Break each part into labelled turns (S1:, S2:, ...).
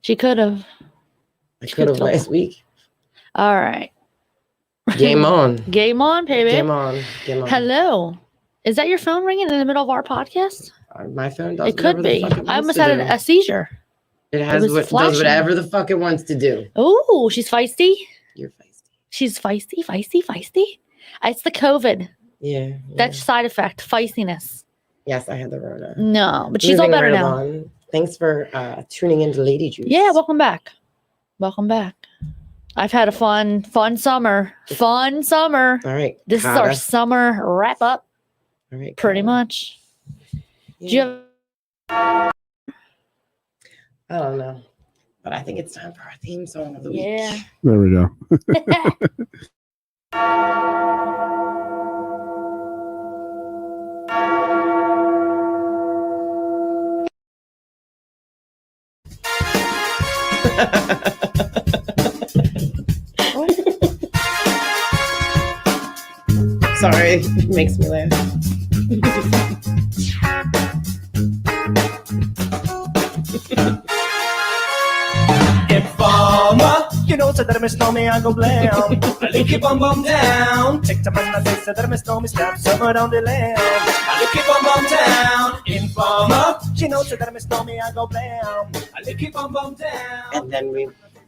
S1: She could have.
S2: I could have last week.
S1: All right.
S2: Game on.
S1: Game on, baby.
S2: Game on. Game on.
S1: Hello. Is that your phone ringing in the middle of our podcast?
S2: My phone does.
S1: It could be. I almost had a seizure.
S2: It does whatever the fuck it wants to do.
S1: Oh, she's feisty.
S2: You're feisty.
S1: She's feisty. It's the COVID.
S2: Yeah.
S1: That's side effect, feistiness.
S2: Yes, I had the Rona.
S1: No, but she's all better now.
S2: On. Thanks for tuning into LadyJuice.
S1: Yeah, welcome back. Welcome back. I've had a fun summer. Fun summer.
S2: All right.
S1: This is our summer wrap up.
S2: All right.
S1: Pretty much.
S2: Yeah.
S1: Do you have...
S2: I don't know. But I think it's time for our theme song of the week.
S1: Yeah.
S3: There we go.
S2: Sorry, it makes me laugh.
S4: Informer, you know, so that I know me, I go blam. I lick it bum down. Take time on my face, so that I know me, stab somewhere down the land. I lick it bum down. Informer, you know, so that I know me, I go blam. I lick it bum down.
S2: And then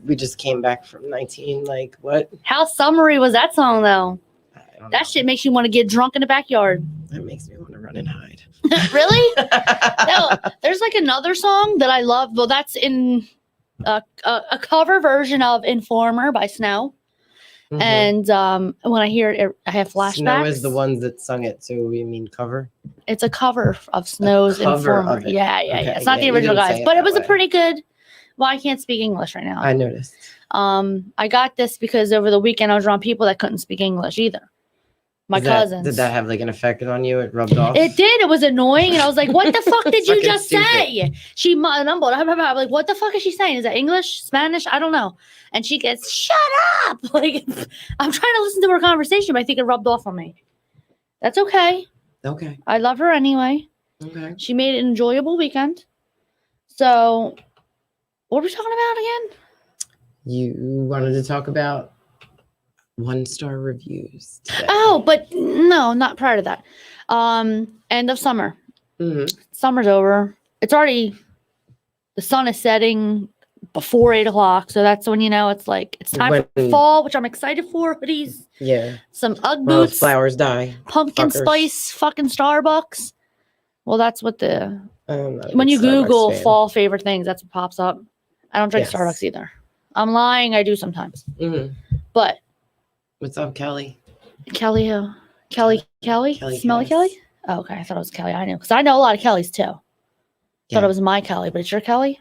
S2: we just came back from 19, like, what?
S1: How summery was that song, though? That shit makes you want to get drunk in the backyard.
S2: That makes me want to run and hide.
S1: Really? No, there's like another song that I love. Well, that's in a cover version of Informer by Snow. Mm-hmm. And when I hear it, I have flashbacks.
S2: Snow is the ones that sung it, so we mean cover?
S1: It's a cover of Snow's Informer. Yeah.
S2: Okay,
S1: It's not the original, guys. But it was a pretty good... Well, I can't speak English right now.
S2: I noticed.
S1: I got this because over the weekend I was around people that couldn't speak English either. My cousins.
S2: Did that have like an effect on you? It rubbed off?
S1: It did. It was annoying. And I was like, what the fuck did you just say? She mumbled. I'm like, what the fuck is she saying? Is that English? Spanish? I don't know. And she gets, shut up. Like, I'm trying to listen to her conversation, but I think it rubbed off on me. That's okay.
S2: Okay.
S1: I love her anyway.
S2: Okay.
S1: She made it an enjoyable weekend. So, what were we talking about again?
S2: You wanted to talk about 1-star reviews today.
S1: Oh, but no, not prior to that. End of summer.
S2: Mm-hmm.
S1: Summer's over. It's already, the sun is setting before 8 o'clock. So that's when, it's like, it's time for fall, which I'm excited for. Hoodies.
S2: Yeah.
S1: Some Ugg boots.
S2: Flowers die.
S1: Pumpkin spice fucking Starbucks. Well, that's what when you Google fall favorite things, that's what pops up. I don't drink Starbucks either. I'm lying. I do sometimes.
S2: Mm-hmm.
S1: But.
S2: What's up, Kelly?
S1: Kelly who? Kelly? Smelly Kelly? Oh, okay. I thought it was Kelly. I knew. Because I know a lot of Kellys, too. Thought it was my Kelly, but it's your Kelly?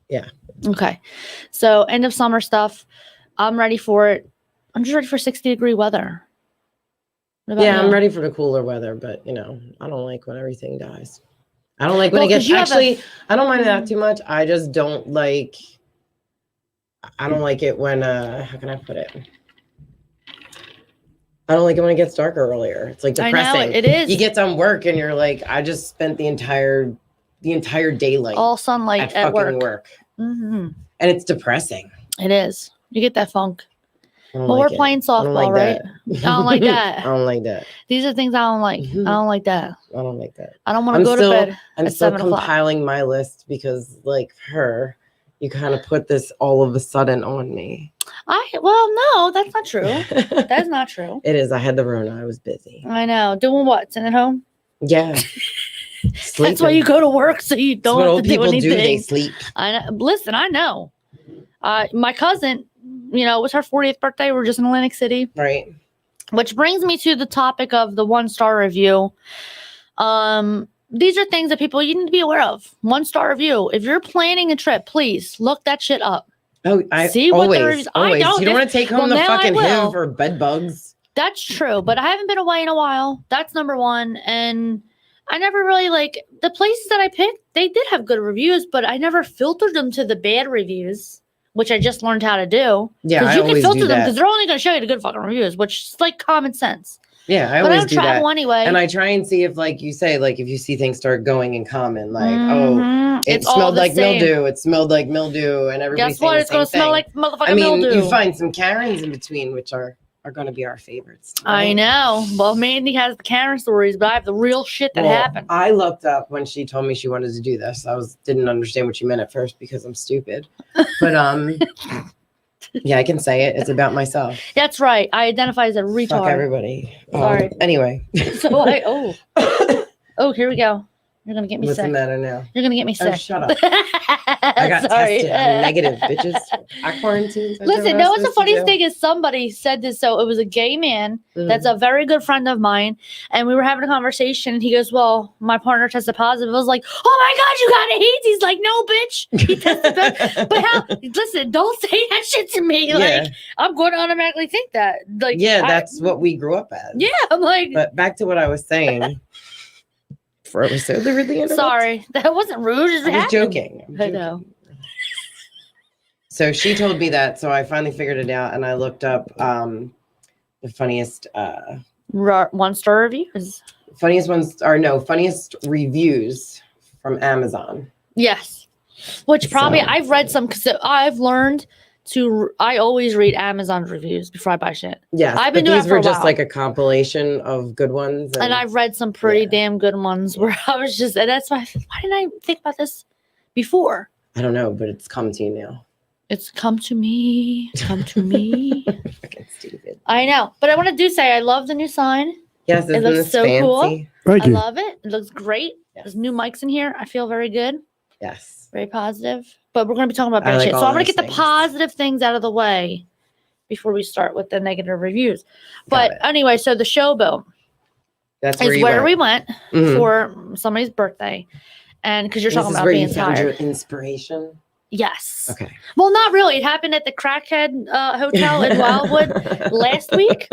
S2: Yeah.
S1: Okay. So, end of summer stuff. I'm ready for it. I'm just ready for 60-degree weather.
S2: Yeah, I'm ready for the cooler weather, but, I don't like when everything dies. I don't like when it gets... Actually, I don't mind that too much. I just don't like... I don't like it when... how can I put it? I don't like it when it gets darker earlier. It's like depressing.
S1: I know, it is.
S2: You get done work and you're like, I just spent the entire daylight.
S1: All sunlight at work.
S2: Mm-hmm. And it's depressing.
S1: It is. You get that funk. Well, we're playing softball, right? I don't like that.
S2: I don't like that.
S1: These are things I don't like.
S2: Mm-hmm.
S1: I don't like that.
S2: I don't like that.
S1: I don't want to go to bed.
S2: I'm still compiling my list because, like her, you kind of put this all of a sudden on me.
S1: No, that's not true. That's not true.
S2: It is. I had the Rona. I was busy.
S1: I know. Doing what? Sitting at home?
S2: Yeah.
S1: That's why you go to work, so you don't have to do anything.
S2: They sleep.
S1: I know. Listen, I know. My cousin, it was her 40th birthday. We're just in Atlantic City.
S2: Right.
S1: Which brings me to the topic of the 1-star review. These are things that you need to be aware of. 1-star review. If you're planning a trip, please look that shit up.
S2: Oh,
S1: See what the reviews.
S2: Always. You don't want to take home the fucking HIV or bed bugs.
S1: That's true, but I haven't been away in a while. That's number one. And I never really the places that I picked, they did have good reviews, but I never filtered them to the bad reviews, which I just learned how to do.
S2: Yeah,
S1: because you can filter them because they're only going to show you the good fucking reviews, which is like common sense.
S2: Yeah, I
S1: but
S2: always
S1: I don't
S2: do that.
S1: travel anyway.
S2: And I try and see if, like you say, like if you see things start going in common, like, it
S1: all
S2: smelled
S1: the
S2: like
S1: same.
S2: mildew. It smelled like mildew, and everybody's
S1: Guess what?
S2: saying
S1: It's gonna smell like motherfucking mildew.
S2: you find some Karens in between, which are going to be our favorites.
S1: I know. Well, Mandy has the Karen stories, but I have the real shit that happened.
S2: I looked up when she told me she wanted to do this. Didn't understand what she meant at first because I'm stupid. But yeah, I can say it. It's about myself.
S1: That's right. I identify as a retard.
S2: Fuck everybody.
S1: Sorry.
S2: Anyway.
S1: So oh, here we go. You're gonna get me
S2: What's
S1: sick.
S2: the matter now?
S1: You're gonna get me sick.
S2: Oh, shut up. I got tested. I'm negative, bitches. I quarantined.
S1: Listen, no, what's the funniest thing is somebody said this. So it was a gay man that's a very good friend of mine. And we were having a conversation. And he goes, well, my partner tested positive. I was like, oh my God, you got AIDS. He's like, no, bitch. He tested positive. But how? Listen, don't say that shit to me. Like, I'm going to automatically think that. Like,
S2: that's what we grew up as.
S1: Yeah, I'm like.
S2: But back to what I was saying. For it was so really
S1: sorry, that wasn't rude.
S2: I was joking.
S1: I know.
S2: So she told me that, so I finally figured it out, and I looked up the funniest
S1: 1-star reviews.
S2: Funniest reviews from Amazon.
S1: Yes, which probably I've read some because I've learned I always read Amazon reviews before I buy shit.
S2: Yeah,
S1: I've been doing
S2: these
S1: it for
S2: were
S1: a
S2: just
S1: while.
S2: like a compilation of good ones,
S1: and I've read some pretty damn good ones where I was just, and that's why didn't I think about this before?
S2: I don't know, but it's come to you now.
S1: It's come to me. Come to me.
S2: Fucking stupid.
S1: I know, but I want to say I love the new sign.
S2: Yes,
S1: it looks so
S2: fancy?
S1: cool.
S3: Thank you.
S1: I love it. It looks great.
S2: Yes.
S1: There's new mics in here. I feel very good.
S2: Yes.
S1: Very positive. But we're going to be talking about bad shit. So I'm going to get the positive things out of the way before we start with the negative reviews. But anyway, so the Showboat is where we went for somebody's birthday. And because you're talking about being tired.
S2: Your inspiration?
S1: Yes.
S2: Okay.
S1: Well, not really. It happened at the Crackhead Hotel in Wildwood last week.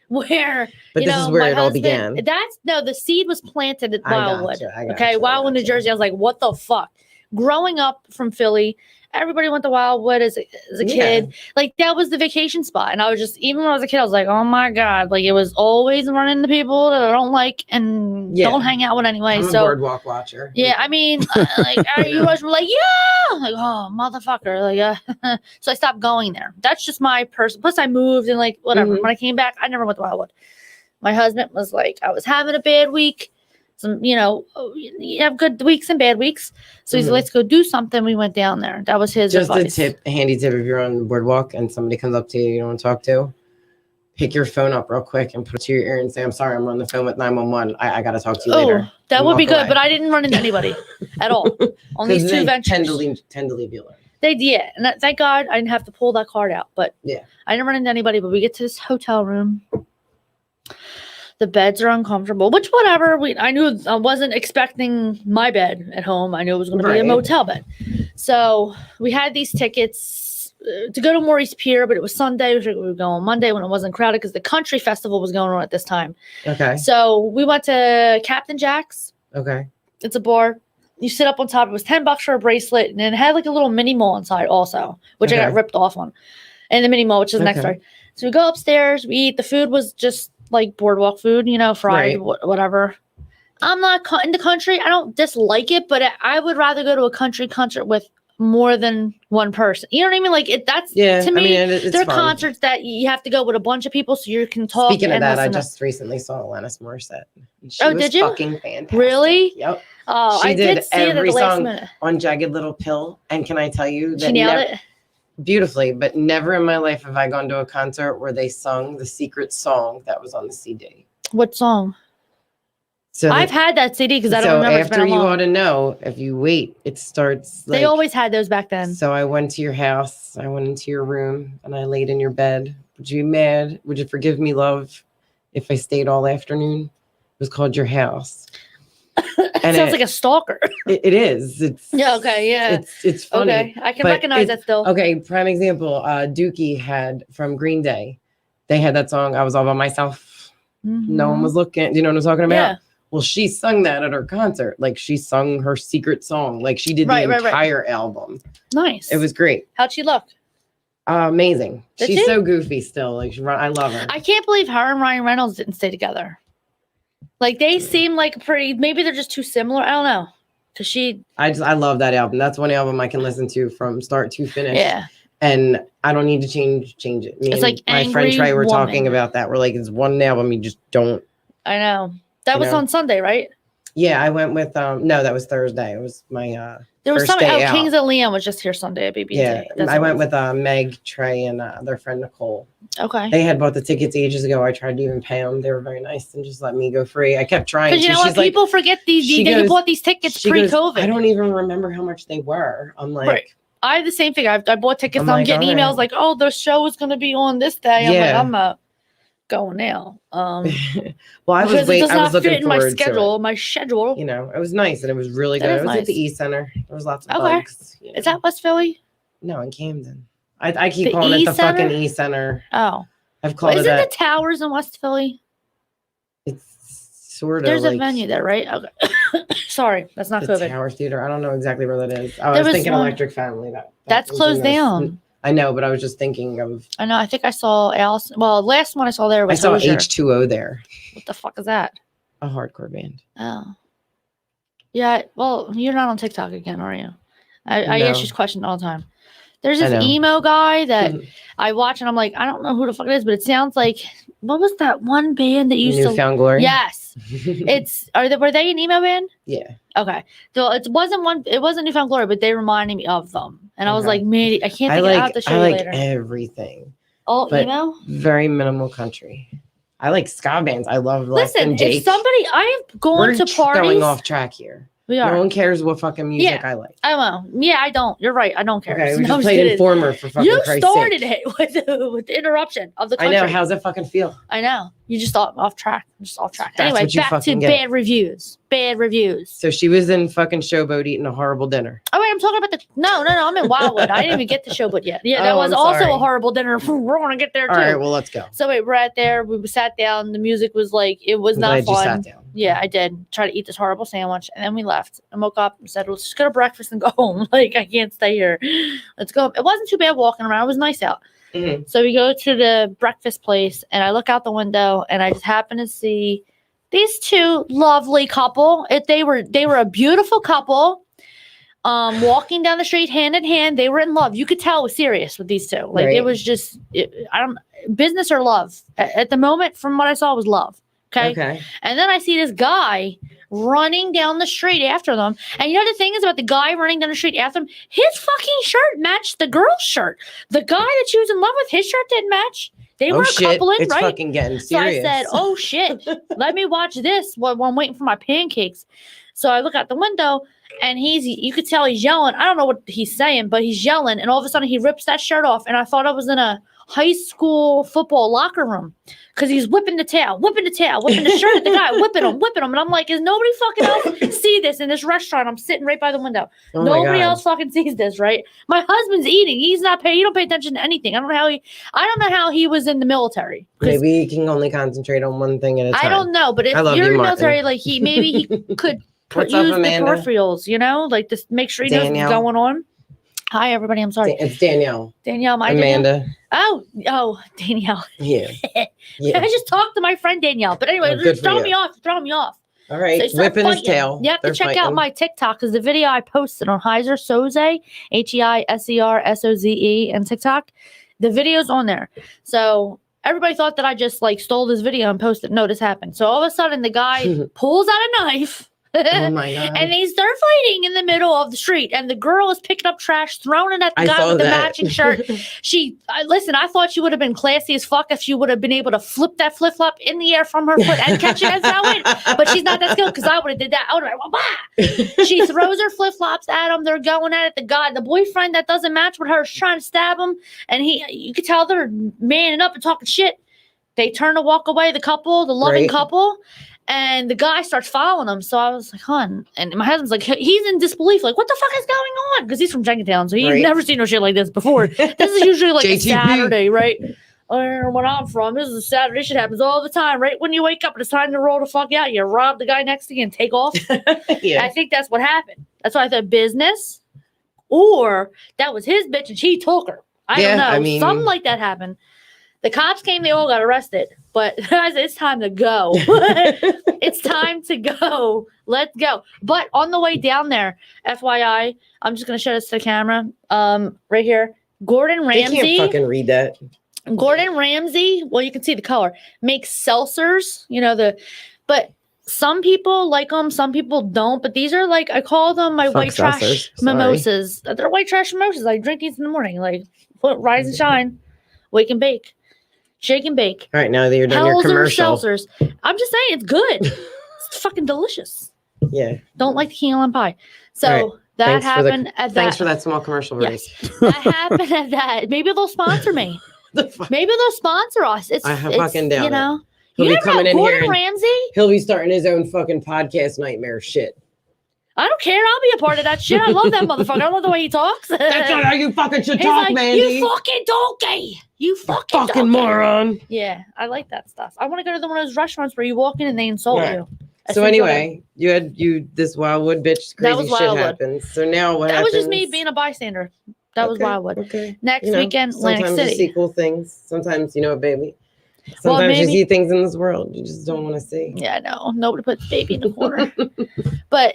S1: Where
S2: this is where it all began.
S1: The seed was planted at Wildwood.
S2: Okay,
S1: Wildwood, New Jersey. I was like, what the fuck? Growing up from Philly, everybody went to Wildwood as a kid. Like that was the vacation spot. And I was just, even when I was a kid, I was like, oh my God. Like it was always running into people that I don't like and don't hang out with anyway.
S2: I'm a boardwalk watcher.
S1: Yeah, I mean, you guys were like, yeah, like, oh, motherfucker. Like, so I stopped going there. That's just my person. Plus I moved and like, whatever. When I came back, I never went to Wildwood. My husband was like, I was having a bad week. Some, you have good weeks and bad weeks. So he's like, let's go do something. We went down there. That was his advice.
S2: A handy tip, if you're on the boardwalk and somebody comes up to you don't want to talk to, pick your phone up real quick and put it to your ear and say, I'm sorry, I'm on the phone with 911. I got to talk to you later.
S1: That would be good, but I didn't run into anybody at all on these two ventures.
S2: Tend to leave you alone.
S1: They did. And thank God I didn't have to pull that card out. But I didn't run into anybody. But we get to this hotel room. The beds are uncomfortable, which whatever. I knew I wasn't expecting my bed at home. I knew it was going to be a motel bed. So we had these tickets to go to Maurice Pier, but it was Sunday. We were going Monday when it wasn't crowded because the country festival was going on at this time.
S2: Okay.
S1: So we went to Captain Jack's.
S2: Okay.
S1: It's a bar. You sit up on top. It was $10 for a bracelet, and it had like a little mini mall inside also, which I got ripped off on. And the mini mall, which is next door. So we go upstairs. We eat. The food was just like boardwalk food, fried, whatever. I'm not in the country. I don't dislike it, but I would rather go to a country concert with more than one person. You know what I mean? Like to me, there are concerts that you have to go with a bunch of people so you can talk.
S2: Speaking of that, I just recently saw Alanis Morissette. She was
S1: did you?
S2: Fucking fantastic.
S1: Really?
S2: Yep.
S1: Oh,
S2: she did
S1: see
S2: every
S1: it at the last
S2: song
S1: minute.
S2: on Jagged Little Pill, and can I tell you that
S1: she nailed it
S2: beautifully, but never in my life have I gone to a concert where they sung the secret song that was on the CD.
S1: What song?
S2: So
S1: I've had that CD because I don't remember.
S2: So after you ought to know, if you wait, it starts.
S1: They always had those back then.
S2: So I went to your house. I went into your room and I laid in your bed. Would you be mad? Would you forgive me, love, if I stayed all afternoon? It was called Your House.
S1: And sounds like a stalker.
S2: It is. It's It's funny.
S1: Okay, I can recognize that still.
S2: Okay, prime example. Dookie had from Green Day. They had that song. I was all by myself. No one was looking. Do you know what I'm talking about? Yeah. Well, she sung that at her concert. Like she sung her secret song. Like she did the entire album.
S1: Nice.
S2: It was great.
S1: How'd she look?
S2: Amazing.
S1: Did
S2: She's
S1: she?
S2: so goofy still. Like I love her.
S1: I can't believe her and Ryan Reynolds didn't stay together. Like they seem like pretty. Maybe they're just too similar. I don't know. Cause
S2: I love that album. That's one album I can listen to from start to finish.
S1: Yeah.
S2: And I don't need to change it. Me
S1: it's
S2: and
S1: like
S2: my friend Trey were talking about that. We're like, it's one album you just don't.
S1: I know. That was on Sunday, right?
S2: Yeah, I went with no, that was Thursday. It was my
S1: there was
S2: first
S1: some
S2: day out.
S1: Kings of Leon was just here Sunday at BBT.
S2: Yeah, I went with Meg, Trey, and their friend Nicole.
S1: Okay.
S2: They had bought the tickets ages ago. I tried to even pay them. They were very nice and just let me go free. I kept trying.
S1: Because you know what? People forget they bought these tickets pre-COVID.
S2: I don't even remember how much they were. I'm like.
S1: Right. I have the same thing. I bought tickets and I'm getting emails like, oh, the show is going to be on this day. I'm like, I'm going now.
S2: Well, I was waiting. I was looking forward
S1: my schedule, my schedule.
S2: You know, it was nice and it was really good. It was at the E Center. There was lots of bugs.
S1: Is that West Philly?
S2: No, in Camden. I keep calling it the fucking E Center.
S1: Oh.
S2: I've called it
S1: Isn't the Towers in West Philly?
S2: It's sort of
S1: There's a venue there, right? Okay. Sorry, that's not COVID.
S2: Tower Theater. I don't know exactly where that is. I was thinking Electric Family.
S1: That's closed down.
S2: I know, but I was just thinking of.
S1: I know. I think I saw Alice. Well, last one I saw there was.
S2: I saw H2O there.
S1: What the fuck is that?
S2: A hardcore band.
S1: Oh. Yeah. Well, you're not on TikTok again, are you? I ask this question all the time. There's this emo guy that I watch and I'm like, I don't know who the fuck it is, but it sounds like, what was that one band that used
S2: Newfound Glory?
S1: Yes. Were they an emo band?
S2: Yeah.
S1: Okay. So it wasn't Newfound Glory, but they reminded me of them. And I was like, man, I can't think out the show
S2: I like
S1: later.
S2: Everything.
S1: All emo?
S2: Very minimal country. I like ska bands. I love Listen,
S1: if somebody, I have gone to parties. We're
S2: going off track here.
S1: We are.
S2: No one cares what fucking music I like.
S1: I know. Yeah, I don't. You're right. I don't care.
S2: Okay, we just played Informer for fucking Christ's sake.
S1: You started it with the interruption of the country.
S2: I know. How's it fucking feel?
S1: I know. You just thought off track. Anyway, back to bad reviews. Bad reviews.
S2: So she was in fucking Showboat eating a horrible dinner.
S1: Oh, wait, I'm talking about No, I'm in Wildwood. I didn't even get to Showboat yet. Yeah, that was also a horrible dinner. We're going to get there, too.
S2: All right, well, let's go.
S1: So, wait, we're at there. We sat down. The music was like, it was not fun. You sat down. Yeah, I did. Try to eat this horrible sandwich. And then we left. I woke up and said, let's just go to breakfast and go home. Like, I can't stay here. Let's go. It wasn't too bad walking around. It was nice out. Mm-hmm. So we go to the breakfast place and I look out the window and I just happen to see these two lovely couple. They were a beautiful couple. Walking down the street hand in hand. They were in love. You could tell it was serious with these two. Like It was just business or love. At the moment, from what I saw, it was love. Okay. And then I see this guy running down the street after them. And you know the thing is about the guy running down the street after them? His fucking shirt matched the girl's shirt. The guy that she was in love with, his shirt didn't match. They were a couple in,
S2: it's
S1: right?
S2: Fucking getting serious.
S1: So I said, oh shit, let me watch this while I'm waiting for my pancakes. So I look out the window and you could tell he's yelling. I don't know what he's saying, but he's yelling. And all of a sudden he rips that shirt off. And I thought I was in a high school football locker room because he's whipping the tail, whipping the shirt at the guy, whipping him. And I'm like, is nobody fucking else see this in this restaurant? I'm sitting right by the window. Oh nobody else fucking sees this, right? My husband's eating. He's not paying. He don't pay attention to anything. I don't know how he was in the military.
S2: Maybe he can only concentrate on one thing at a time.
S1: I don't know, but if you're in the military, like maybe he could use the peripherals, like to make sure he knows what's going on. Hi, everybody. I'm sorry.
S2: It's Danielle.
S1: Danielle,
S2: Amanda.
S1: Oh, Danielle.
S2: Yeah.
S1: I just talked to my friend Danielle. But anyway, just throw me off.
S2: All right. So whipping his tail.
S1: You have to check out my TikTok because the video I posted on Heiser Soze, HeiserSoze, and TikTok, the video's on there. So everybody thought that I just stole this video and posted. No, this happened. So all of a sudden the guy pulls out a knife.
S2: Oh my God.
S1: And they start fighting in the middle of the street, and the girl is picking up trash, throwing it at the guy with the matching shirt. I thought she would have been classy as fuck if she would have been able to flip that flip flop in the air from her foot and catch it as I went. But she's not that skilled because I would have did that. I would have bah! She throws her flip flops at him. They're going at it. The boyfriend that doesn't match with her is trying to stab him, and you could tell they're manning up and talking shit. They turn to walk away. The loving couple. And the guy starts following him. So I was like, hon. And my husband's like, he's in disbelief. Like, what the fuck is going on? Because he's from Jenkintown. So he's never seen no shit like this before. This is usually a Saturday, right? Or when I'm from, this is a Saturday. Shit happens all the time, right? When you wake up and it's time to roll the fuck out, you rob the guy next to you and take off. Yeah. I think that's what happened. That's why I thought business. Or that was his bitch and she took her. I don't know. Something like that happened. The cops came, they all got arrested. But guys, it's time to go. It's time to go. Let's go. But on the way down there, FYI, I'm just gonna show this to the camera. Right here. Gordon Ramsay.
S2: They can't fucking read that.
S1: Gordon Ramsay, well, you can see the color, makes seltzers, but some people like them, some people don't. But these are like, I call them my white trash mimosas. They're white trash mimosas. I drink these in the morning, like rise and shine, wake and bake, shake and bake.
S2: All right, now that you're done your commercial.
S1: Seltzers. I'm just saying, it's good. It's fucking delicious.
S2: Yeah. Don't
S1: like the key lime pie. So right. That happened at that.
S2: Thanks for that small commercial, Grace.
S1: Yes. That happened at that. Maybe they'll sponsor me. Maybe they'll sponsor us.
S2: I fucking doubt it.
S1: He'll be coming in here. Ramsay?
S2: He'll be starting his own fucking podcast nightmare shit.
S1: I don't care. I'll be a part of that shit. I love that motherfucker. I love the way he talks.
S2: That's not how you fucking should talk, Mandy.
S1: You fucking donkey. You fucking
S2: moron.
S1: Yeah, I like that stuff. I want to go to one of those restaurants where you walk in and they insult you.
S2: So anyway, this Wildwood bitch crazy shit happens. So now what happens?
S1: That was just me being a bystander. That was Wildwood. Okay. Next weekend, Atlantic City.
S2: Sometimes you see cool things. Sometimes, baby. Sometimes you see things in this world you just don't want to see.
S1: Yeah, no. Nobody puts baby in the corner. But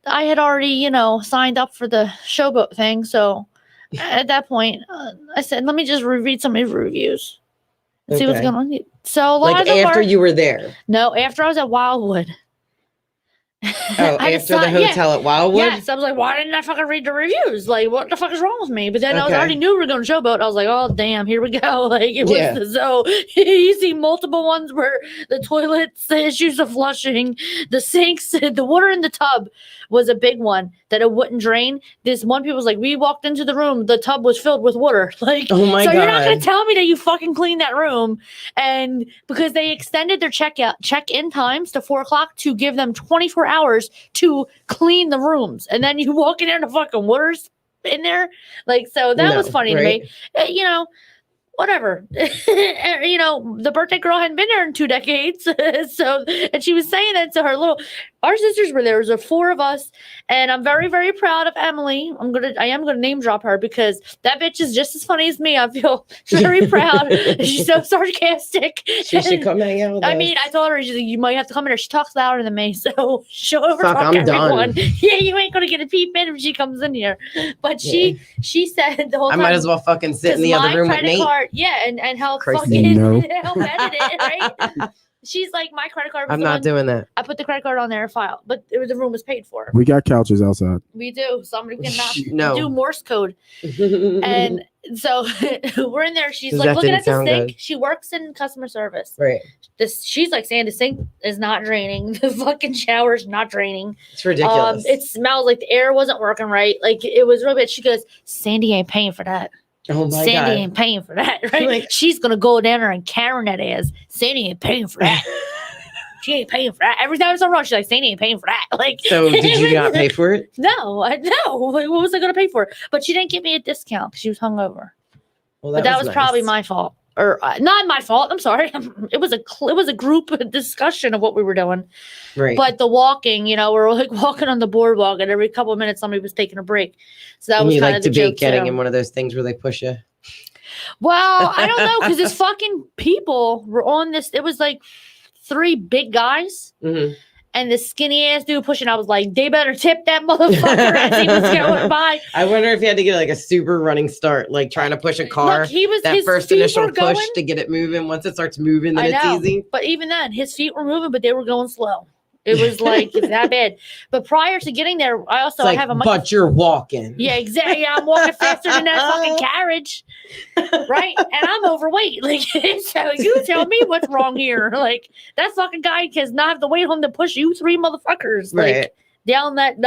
S1: I had already, signed up for the showboat thing. So at that point, I said, let me just read some of the reviews and see what's going on. So a lot of
S2: after you were there?
S1: No, after I was at Wildwood.
S2: Oh, after the hotel at Wildwood?
S1: Yes, I was like, why didn't I fucking read the reviews? Like, what the fuck is wrong with me? But then I already knew we were going to showboat. I was like, oh, damn, here we go. Like, it was so you see multiple ones where the toilets, the issues of flushing, the sinks, the water in the tub was a big one that it wouldn't drain. This one people was like, we walked into the room, the tub was filled with water. Like,
S2: oh my God.
S1: You're not going to tell me that you fucking cleaned that room. And because they extended their check-in times to 4:00 to give them 24 hours to clean the rooms, and then you walk in there and the fucking water's in there, like, so that was funny to me. Whatever. The birthday girl hadn't been there in 2 decades. So, and she was saying that to our sisters were there. There was 4 of us. And I'm very, very proud of Emily. I am going to name drop her because that bitch is just as funny as me. I feel very proud. She's so sarcastic.
S2: She should come hang out with us.
S1: I mean, I told her, you might have to come in here. She talks louder than me. So she'll overtalk everyone.
S2: Done.
S1: Yeah, you ain't going to get a peep in if she comes in here. But she said the whole time.
S2: I might as well fucking sit in the other room with Nate.
S1: And help help edit it, right? She's like, my credit card.
S2: I'm not doing that.
S1: I put the credit card on their file, but the room was paid for.
S3: We got couches outside.
S1: We do. Somebody cannot do Morse code. And so we're in there. She's like looking at the sink. Good. She works in customer service.
S2: Right.
S1: She's like saying the sink is not draining. The fucking shower's not draining.
S2: It's ridiculous.
S1: It smells like the air wasn't working right. Like it was real bad. She goes, Sandy ain't paying for that.
S2: Oh my
S1: Sandy
S2: God.
S1: ain't paying for that, right? Like, she's gonna go down there and Karen that ass. Sandy ain't paying for that. She ain't paying for that. Every time it's on wrong, she's like, Sandy ain't paying for that. Like,
S2: so did you not pay for it?
S1: No. Like, what was I gonna pay for? But she didn't give me a discount because she was hungover. Well, that was probably my fault. Or not my fault. I'm sorry. It was a group discussion of what we were doing.
S2: Right.
S1: But the walking, we're like walking on the boardwalk, and every couple of minutes somebody was taking a break. So that was kind of the joke.
S2: Getting in one of those things where they push you.
S1: Well, I don't know, because this fucking people were on this. It was like 3 big guys. Mm-hmm. And the skinny ass dude pushing, I was like, they better tip that motherfucker as he was going by.
S2: I wonder if he had to get like a super running start, like trying to push a car.
S1: Look,
S2: that first initial push to get it moving. Once it starts moving, then it's easy.
S1: But even then, his feet were moving, but they were going slow. It was like that bad. But prior to getting there, I have a.
S2: But you're walking.
S1: Yeah, exactly. Yeah, I'm walking faster than that fucking carriage, right? And I'm overweight. Like, so you tell me what's wrong here. Like, that fucking guy does not have to wait home to push you 3 motherfuckers. Like,
S2: right.
S1: Down that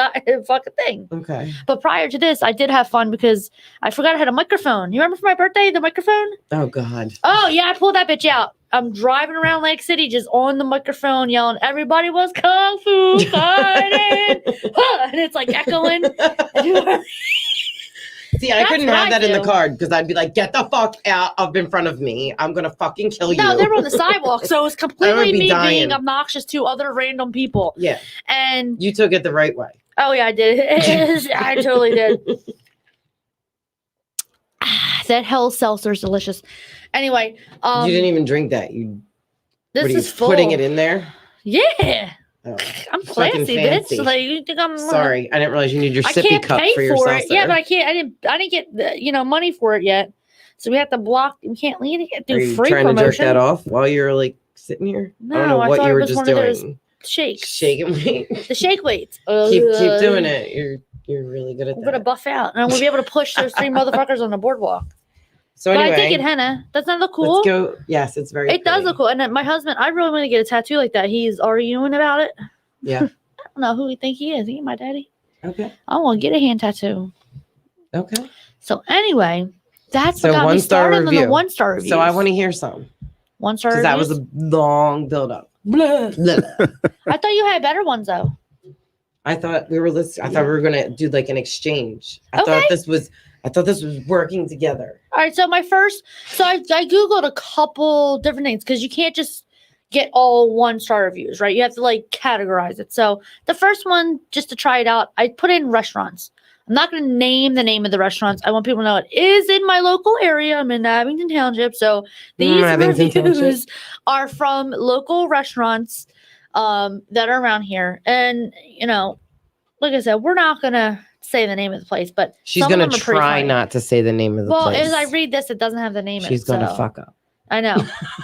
S1: fucking thing.
S2: Okay.
S1: But prior to this, I did have fun because I forgot I had a microphone. You remember for my birthday, the microphone?
S2: Oh, God.
S1: Oh, yeah, I pulled that bitch out. I'm driving around Lake City just on the microphone yelling, everybody was kung fu fighting. And it's like echoing.
S2: See, I couldn't have that in the car because I'd be like, get the fuck out of in front of me. I'm going to fucking kill you.
S1: No, they were on the sidewalk. So it was completely me being obnoxious to other random people.
S2: Yeah.
S1: And
S2: you took it the right way.
S1: Oh, yeah, I did. I totally did. That hell seltzer is delicious. Anyway,
S2: you didn't even drink that.
S1: This is full.
S2: Putting it in there.
S1: Yeah.
S2: Oh,
S1: I'm classy, bitch. Like, you think I'm
S2: sorry? I didn't realize you need your sippy cup for your
S1: for
S2: salsa.
S1: it. Yeah, but I can't. I didn't get the, money for it yet. So we have to block. We can't do
S2: Are you
S1: free
S2: trying
S1: promotion.
S2: to jerk that off while you're like sitting here?
S1: No,
S2: I don't know what you were just doing.
S1: Shakes.
S2: Shaking weight.
S1: The shake weights.
S2: keep doing it. You're really good at that.
S1: We're gonna buff out, and we'll be able to push those 3 motherfuckers on the boardwalk.
S2: So anyway,
S1: but I think it henna. Doesn't that look cool?
S2: Let's go. Yes, it's very.
S1: It does look cool. And then my husband, I really want to get a tattoo like that. He's arguing about it.
S2: Yeah.
S1: I don't know who he think he is. He ain't my daddy.
S2: Okay.
S1: I want to get a hand tattoo.
S2: Okay.
S1: So anyway, that's
S2: so
S1: what got me started on the 1-star reviews.
S2: So I want to hear some.
S1: 1-star
S2: reviews? Because
S1: reviews?
S2: that was a long build up.
S1: I thought you had better ones though.
S2: I thought we were listening. I thought we were gonna do like an exchange. I thought this was working together.
S1: All right. So I Googled a couple different things because you can't just get all 1-star reviews, right? You have to like categorize it. So the first one, just to try it out, I put in restaurants. I'm not going to name the name of the restaurants. I want people to know it is in my local area. I'm in Abington Township. So these reviews are from local restaurants that are around here. And, like I said, we're not going to say the name of the place, but
S2: she's going to try not to say the name of the place.
S1: Well, as I read this, it doesn't have the name.
S2: She's going to fuck up.
S1: I know.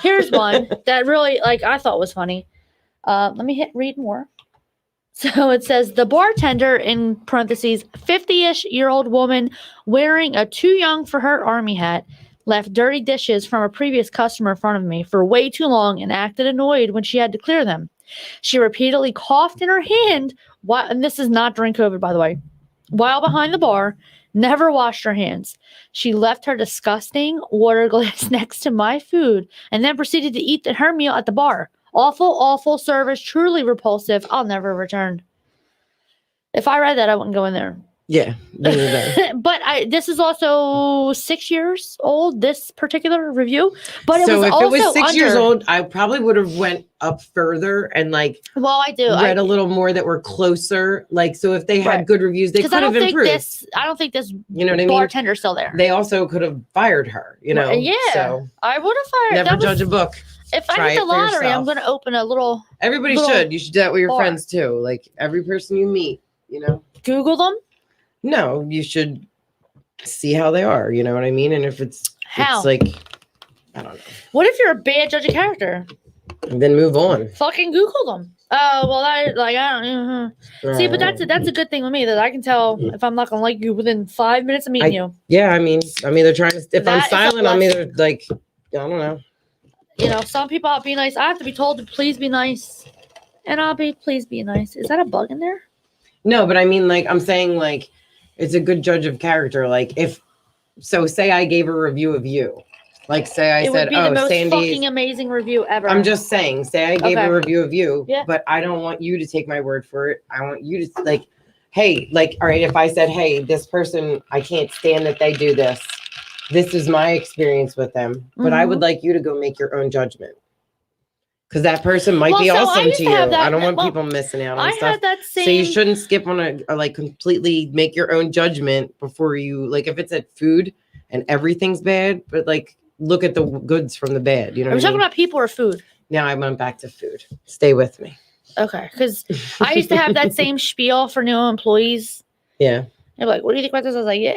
S1: Here's one that really, I thought was funny. Let me hit read more. So it says, the bartender, in parentheses, 50-ish-year-old woman wearing a too young for her army hat, left dirty dishes from a previous customer in front of me for way too long and acted annoyed when she had to clear them. She repeatedly coughed in her hand, and this is not during COVID, by the way, while behind the bar, never washed her hands. She left her disgusting water glass next to my food and then proceeded to eat her meal at the bar. Awful service, truly repulsive. I'll never return. If I read that, I wouldn't go in there.
S2: Yeah.
S1: But this is also 6 years old, this particular review. But
S2: if it was 6 years old, I probably would have went up further and I read a little more that were closer. So if they had good reviews, they could have improved.
S1: I don't think this
S2: bartender's
S1: still there.
S2: They also could have fired her,
S1: Yeah. So I would have fired.
S2: Never judge a book.
S1: If I hit the lottery, I'm going to open a little.
S2: Everybody should. You should do that with your friends too. Every person you meet,
S1: Google them.
S2: No, you should see how they are. You know what I mean? And if it's I don't know.
S1: What if you're a bad judge of character?
S2: Then move on.
S1: Fucking Google them. Oh well, I don't. See, but that's a good thing with me that I can tell if I'm not gonna like you within 5 minutes of meeting you.
S2: Yeah, I'm either trying to. If I'm silent, I'm either I don't know.
S1: Some people I'll be nice. I have to be told to please be nice, and I'll be please be nice. Is that a bug in there?
S2: No, but I'm saying it's a good judge of character. Say I gave a review of you. Say I said,
S1: the most
S2: Sandy,
S1: fucking amazing review ever.
S2: I'm just saying, say I gave a review of you,
S1: yeah.
S2: But I don't want you to take my word for it. I want you to hey, all right, if I said, hey, this person, I can't stand that they do this. This is my experience with them, but I would like you to go make your own judgment. Because that person might be awesome to you. I don't want people missing out on stuff. So you shouldn't skip on or completely make your own judgment before you, if it's at food and everything's bad, but look at the goods from the bad. You know
S1: Are we talking about people or food?
S2: Now I went back to food. Stay with me.
S1: Okay. Because I used to have that same spiel for new employees.
S2: Yeah.
S1: They're like, what do you think about this? I was like, yeah,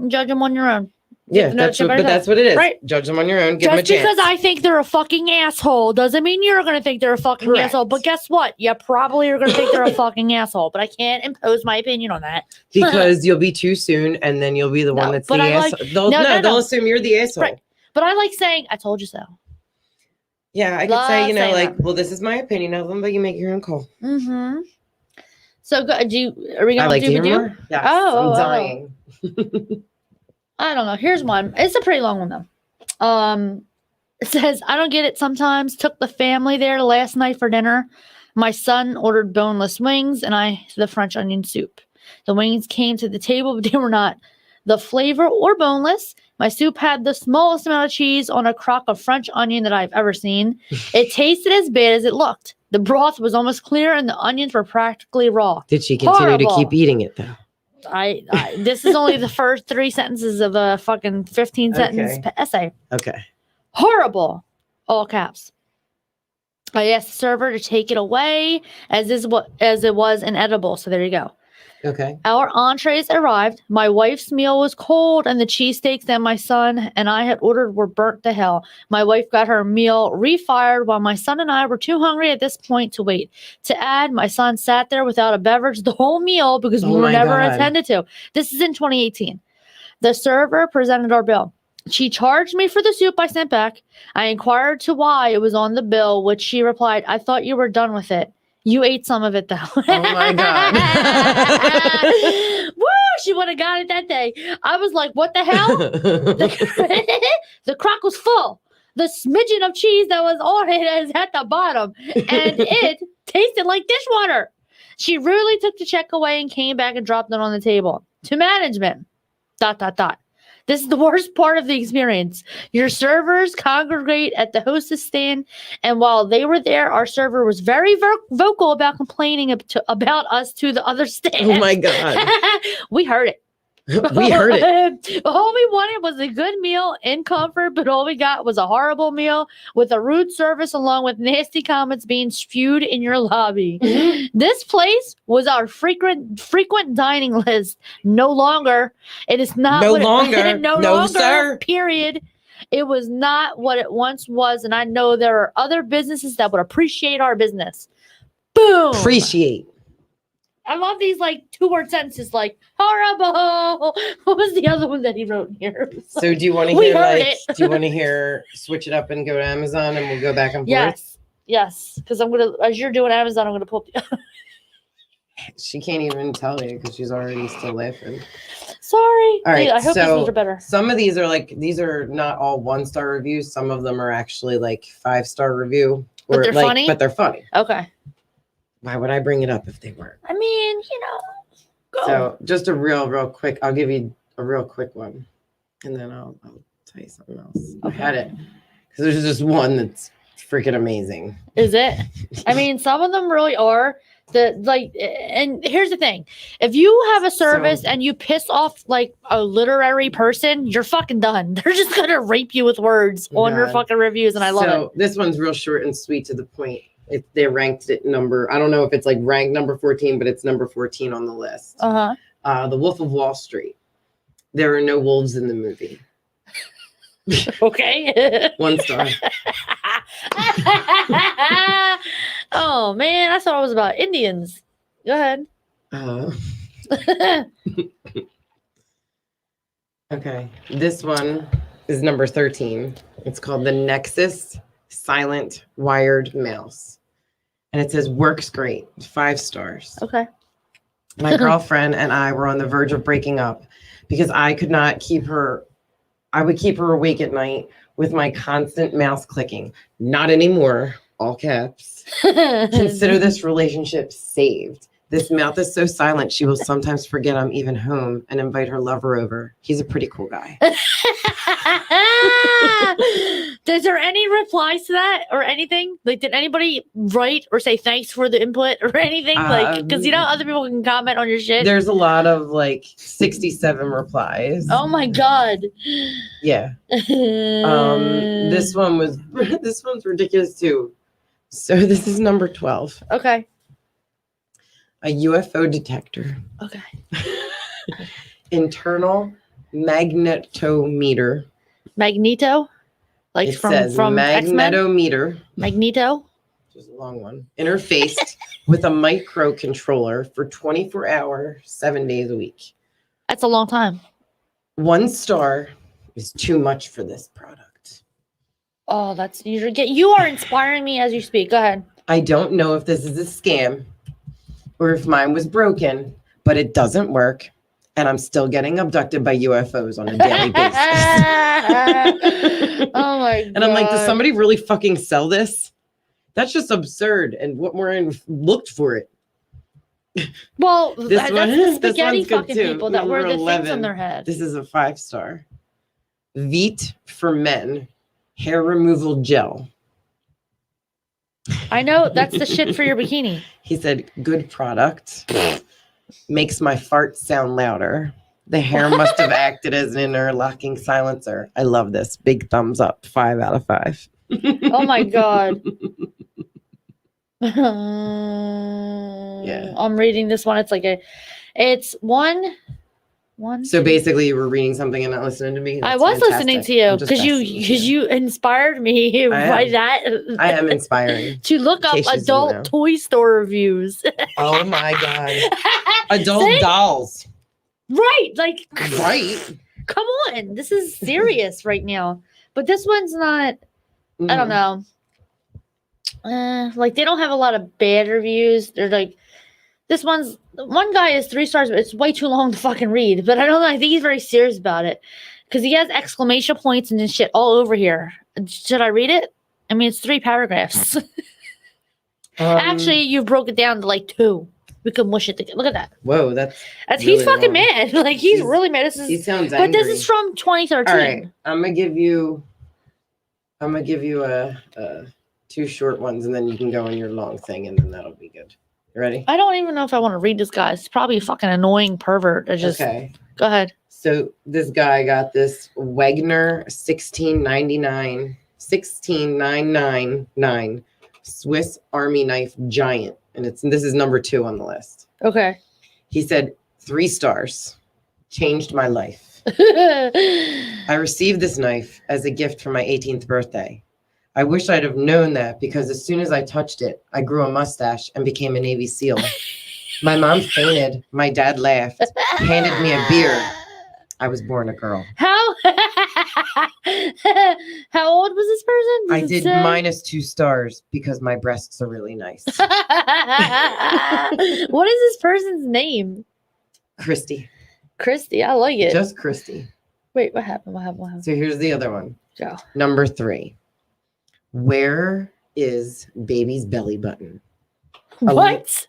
S1: judge them on your own.
S2: Yeah, that's what it is. Right. Judge them on your own. Give them a chance.
S1: Just because I think they're a fucking asshole doesn't mean you're going to think they're a fucking asshole. But guess what? You probably are going to think they're a fucking asshole. But I can't impose my opinion on that.
S2: Because you'll be too soon, and then you'll be the one that's the asshole. They'll assume you're the asshole. Right.
S1: But I like saying, I told you so.
S2: Yeah, I could say, well, this is my opinion of them, but you make your own call.
S1: Mm-hmm. So, are we going to do
S2: more? Yes, I'm dying.
S1: I don't know. Here's one. It's a pretty long one, though. It says, I don't get it sometimes. Took the family there last night for dinner. My son ordered boneless wings and the French onion soup. The wings came to the table, but they were not the flavor or boneless. My soup had the smallest amount of cheese on a crock of French onion that I've ever seen. It tasted as bad as it looked. The broth was almost clear and the onions were practically raw.
S2: Did she continue to keep eating it, though?
S1: This is only the first 3 sentences of a fucking 15 sentence essay.
S2: Okay.
S1: Horrible. All caps. I asked the server to take it away as it was inedible. So there you go.
S2: Okay.
S1: Our entrees arrived. My wife's meal was cold, and the cheesesteaks that my son and I had ordered were burnt to hell. My wife got her meal refired while my son and I were too hungry at this point to wait. To add, my son sat there without a beverage the whole meal because we were never attended to. This is in 2018. The server presented our bill. She charged me for the soup I sent back. I inquired to why it was on the bill, which she replied, I thought you were done with it. You ate some of it, though.
S2: Oh, my God.
S1: Woo! She would have got it that day. I was like, what the hell? The crock was full. The smidgen of cheese that was on it is at the bottom. And it tasted like dishwater. She really took the check away and came back and dropped it on the table. To management. ... This is the worst part of the experience. Your servers congregate at the hostess stand, and while they were there, our server was very vocal about complaining about us to the other staff.
S2: Oh my God.
S1: We heard it.
S2: We heard it.
S1: All we wanted was a good meal in comfort, but all we got was a horrible meal with a rude service along with nasty comments being spewed in your lobby. Mm-hmm. This place was our frequent dining list. No longer. It is not.
S2: No longer.
S1: No longer, sir. Period. It was not what it once was, and I know there are other businesses that would appreciate our business. Boom.
S2: Appreciate.
S1: I love these like 2-word sentences like horrible. What was the other one that he wrote here?
S2: So do you want to hear do you want to hear switch it up and go to Amazon and we'll go back and forth?
S1: Yes. Because I'm gonna, as you're doing Amazon, I'm gonna pull up.
S2: She can't even tell you because she's already still laughing.
S1: Sorry.
S2: All right.
S1: I hope these ones are better.
S2: Some of these are not all 1-star reviews. Some of them are actually like 5-star review.
S1: But they're funny?
S2: But they're funny.
S1: Okay.
S2: Why would I bring it up if they weren't?
S1: I mean, go.
S2: So just a real quick, I'll give you a real quick one. And then I'll tell you something else. Okay. I had it. Because there's just one that's freaking amazing.
S1: Is it? I mean, some of them really are. And here's the thing. If you have a service and you piss off like a literary person, you're fucking done. They're just going to rape you with words on your fucking reviews. And I love it. So
S2: this one's real short and sweet to the point. They ranked it I don't know if it's like ranked number 14, but it's number 14 on the list.
S1: Uh-huh.
S2: The Wolf of Wall Street. There are no wolves in the movie.
S1: Okay.
S2: 1 star.
S1: Oh, man. I thought it was about Indians. Go ahead.
S2: Okay. This one is number 13. It's called the Nexus Silent Wired Mouse. And it says, works great. 5 stars.
S1: Okay.
S2: My girlfriend and I were on the verge of breaking up because I could not keep her. I would keep her awake at night with my constant mouse clicking. Not anymore. All caps. Consider this relationship saved. This mouth is so silent, she will sometimes forget I'm even home and invite her lover over. He's a pretty cool guy.
S1: Is there any replies to that or anything? Like, did anybody write or say thanks for the input or anything? Like, because other people can comment on your shit.
S2: There's a lot of like 67 replies.
S1: Oh my God.
S2: Yeah. This one's ridiculous too. So this is number 12.
S1: Okay.
S2: A UFO detector.
S1: Okay.
S2: Internal magnetometer.
S1: Magneto? Like
S2: it
S1: from
S2: magnetometer.
S1: X-Men? Magneto?
S2: Just a long one. Interfaced with a microcontroller for 24 hours, 7 days a week.
S1: That's a long time.
S2: 1 star is too much for this product.
S1: Oh, you are inspiring me as you speak. Go ahead.
S2: I don't know if this is a scam or if mine was broken, but it doesn't work. And I'm still getting abducted by UFOs on a daily basis.
S1: Oh my God.
S2: And I'm like, does somebody really fucking sell this? That's just absurd. And what more I looked for it.
S1: Well, that's the spaghetti fucking
S2: too.
S1: people that wear the
S2: 11.
S1: things on their head.
S2: This is a 5 star. Veet for men hair removal gel.
S1: I know that's the shit for your bikini.
S2: He said, good product. Makes my fart sound louder. The hair must have acted as an interlocking silencer. I love this. Big thumbs up. 5 out of 5.
S1: Oh my God.
S2: Yeah.
S1: I'm reading this one. It's one.
S2: So basically, you were reading something and not listening to me.
S1: I was
S2: fantastic.
S1: listening to you because you inspired me by that.
S2: I am inspiring.
S1: To look up adult toy store reviews.
S2: Oh my God. Adult dolls.
S1: Right. Like,
S2: right.
S1: Come on. This is serious right now. But this one's not, I don't know. Like, they don't have a lot of bad reviews. They're like, one guy is 3 stars, but it's way too long to fucking read. But I don't know. I think he's very serious about it because he has exclamation points and shit all over here. Should I read it? I mean, it's 3 paragraphs. Actually, you broke it down to like 2. We could mush it together. Look at that.
S2: Whoa, that's
S1: really he's fucking long. Mad. Like he's really mad.
S2: He sounds angry.
S1: But this is from 2013.
S2: All right, I'm gonna give you a 2 short ones, and then you can go on your long thing, and then that'll be good. You ready?
S1: I don't even know if I want to read this guy. It's probably a fucking annoying pervert. Okay. Go ahead.
S2: So this guy got this Wagner 16999 Swiss Army knife giant, and this is number 2 on the list.
S1: Okay.
S2: He said 3 stars. Changed my life. I received this knife as a gift for my 18th birthday. I wish I'd have known that because as soon as I touched it, I grew a mustache and became a Navy SEAL. My mom fainted. My dad laughed, handed me a beer. I was born a girl.
S1: How old was this person?
S2: I did minus 2 stars because my breasts are really nice.
S1: What is this person's name?
S2: Christy.
S1: Christy, I like it.
S2: Just Christy.
S1: Wait, what happened?
S2: So here's the other one.
S1: Go.
S2: Number 3. Where is baby's belly button?
S1: What?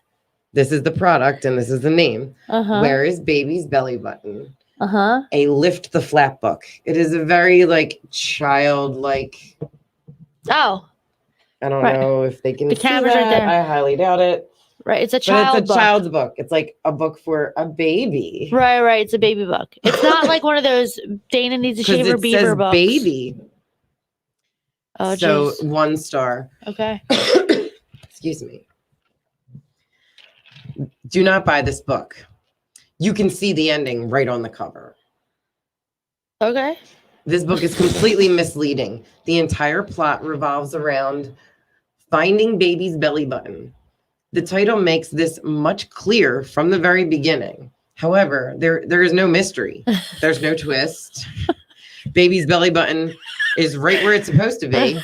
S2: This is the product and this is the name. Where is baby's belly button? A lift the flap book. It is a very childlike.
S1: Oh.
S2: I don't know if they can see
S1: camera's
S2: that.
S1: Right there.
S2: I highly doubt it.
S1: Right, it's a
S2: child's book. It's like a book for a baby.
S1: Right. It's a baby book. It's not like one of those Dana needs a shaver beaver books.
S2: Baby.
S1: Oh,
S2: so
S1: geez.
S2: 1 star.
S1: Okay.
S2: Excuse me. Do not buy this book. You can see the ending right on the cover.
S1: Okay.
S2: This book is completely misleading. The entire plot revolves around finding baby's belly button. The title makes this much clearer from the very beginning. However, there is no mystery. There's no twist. Baby's belly button is right where it's supposed to be,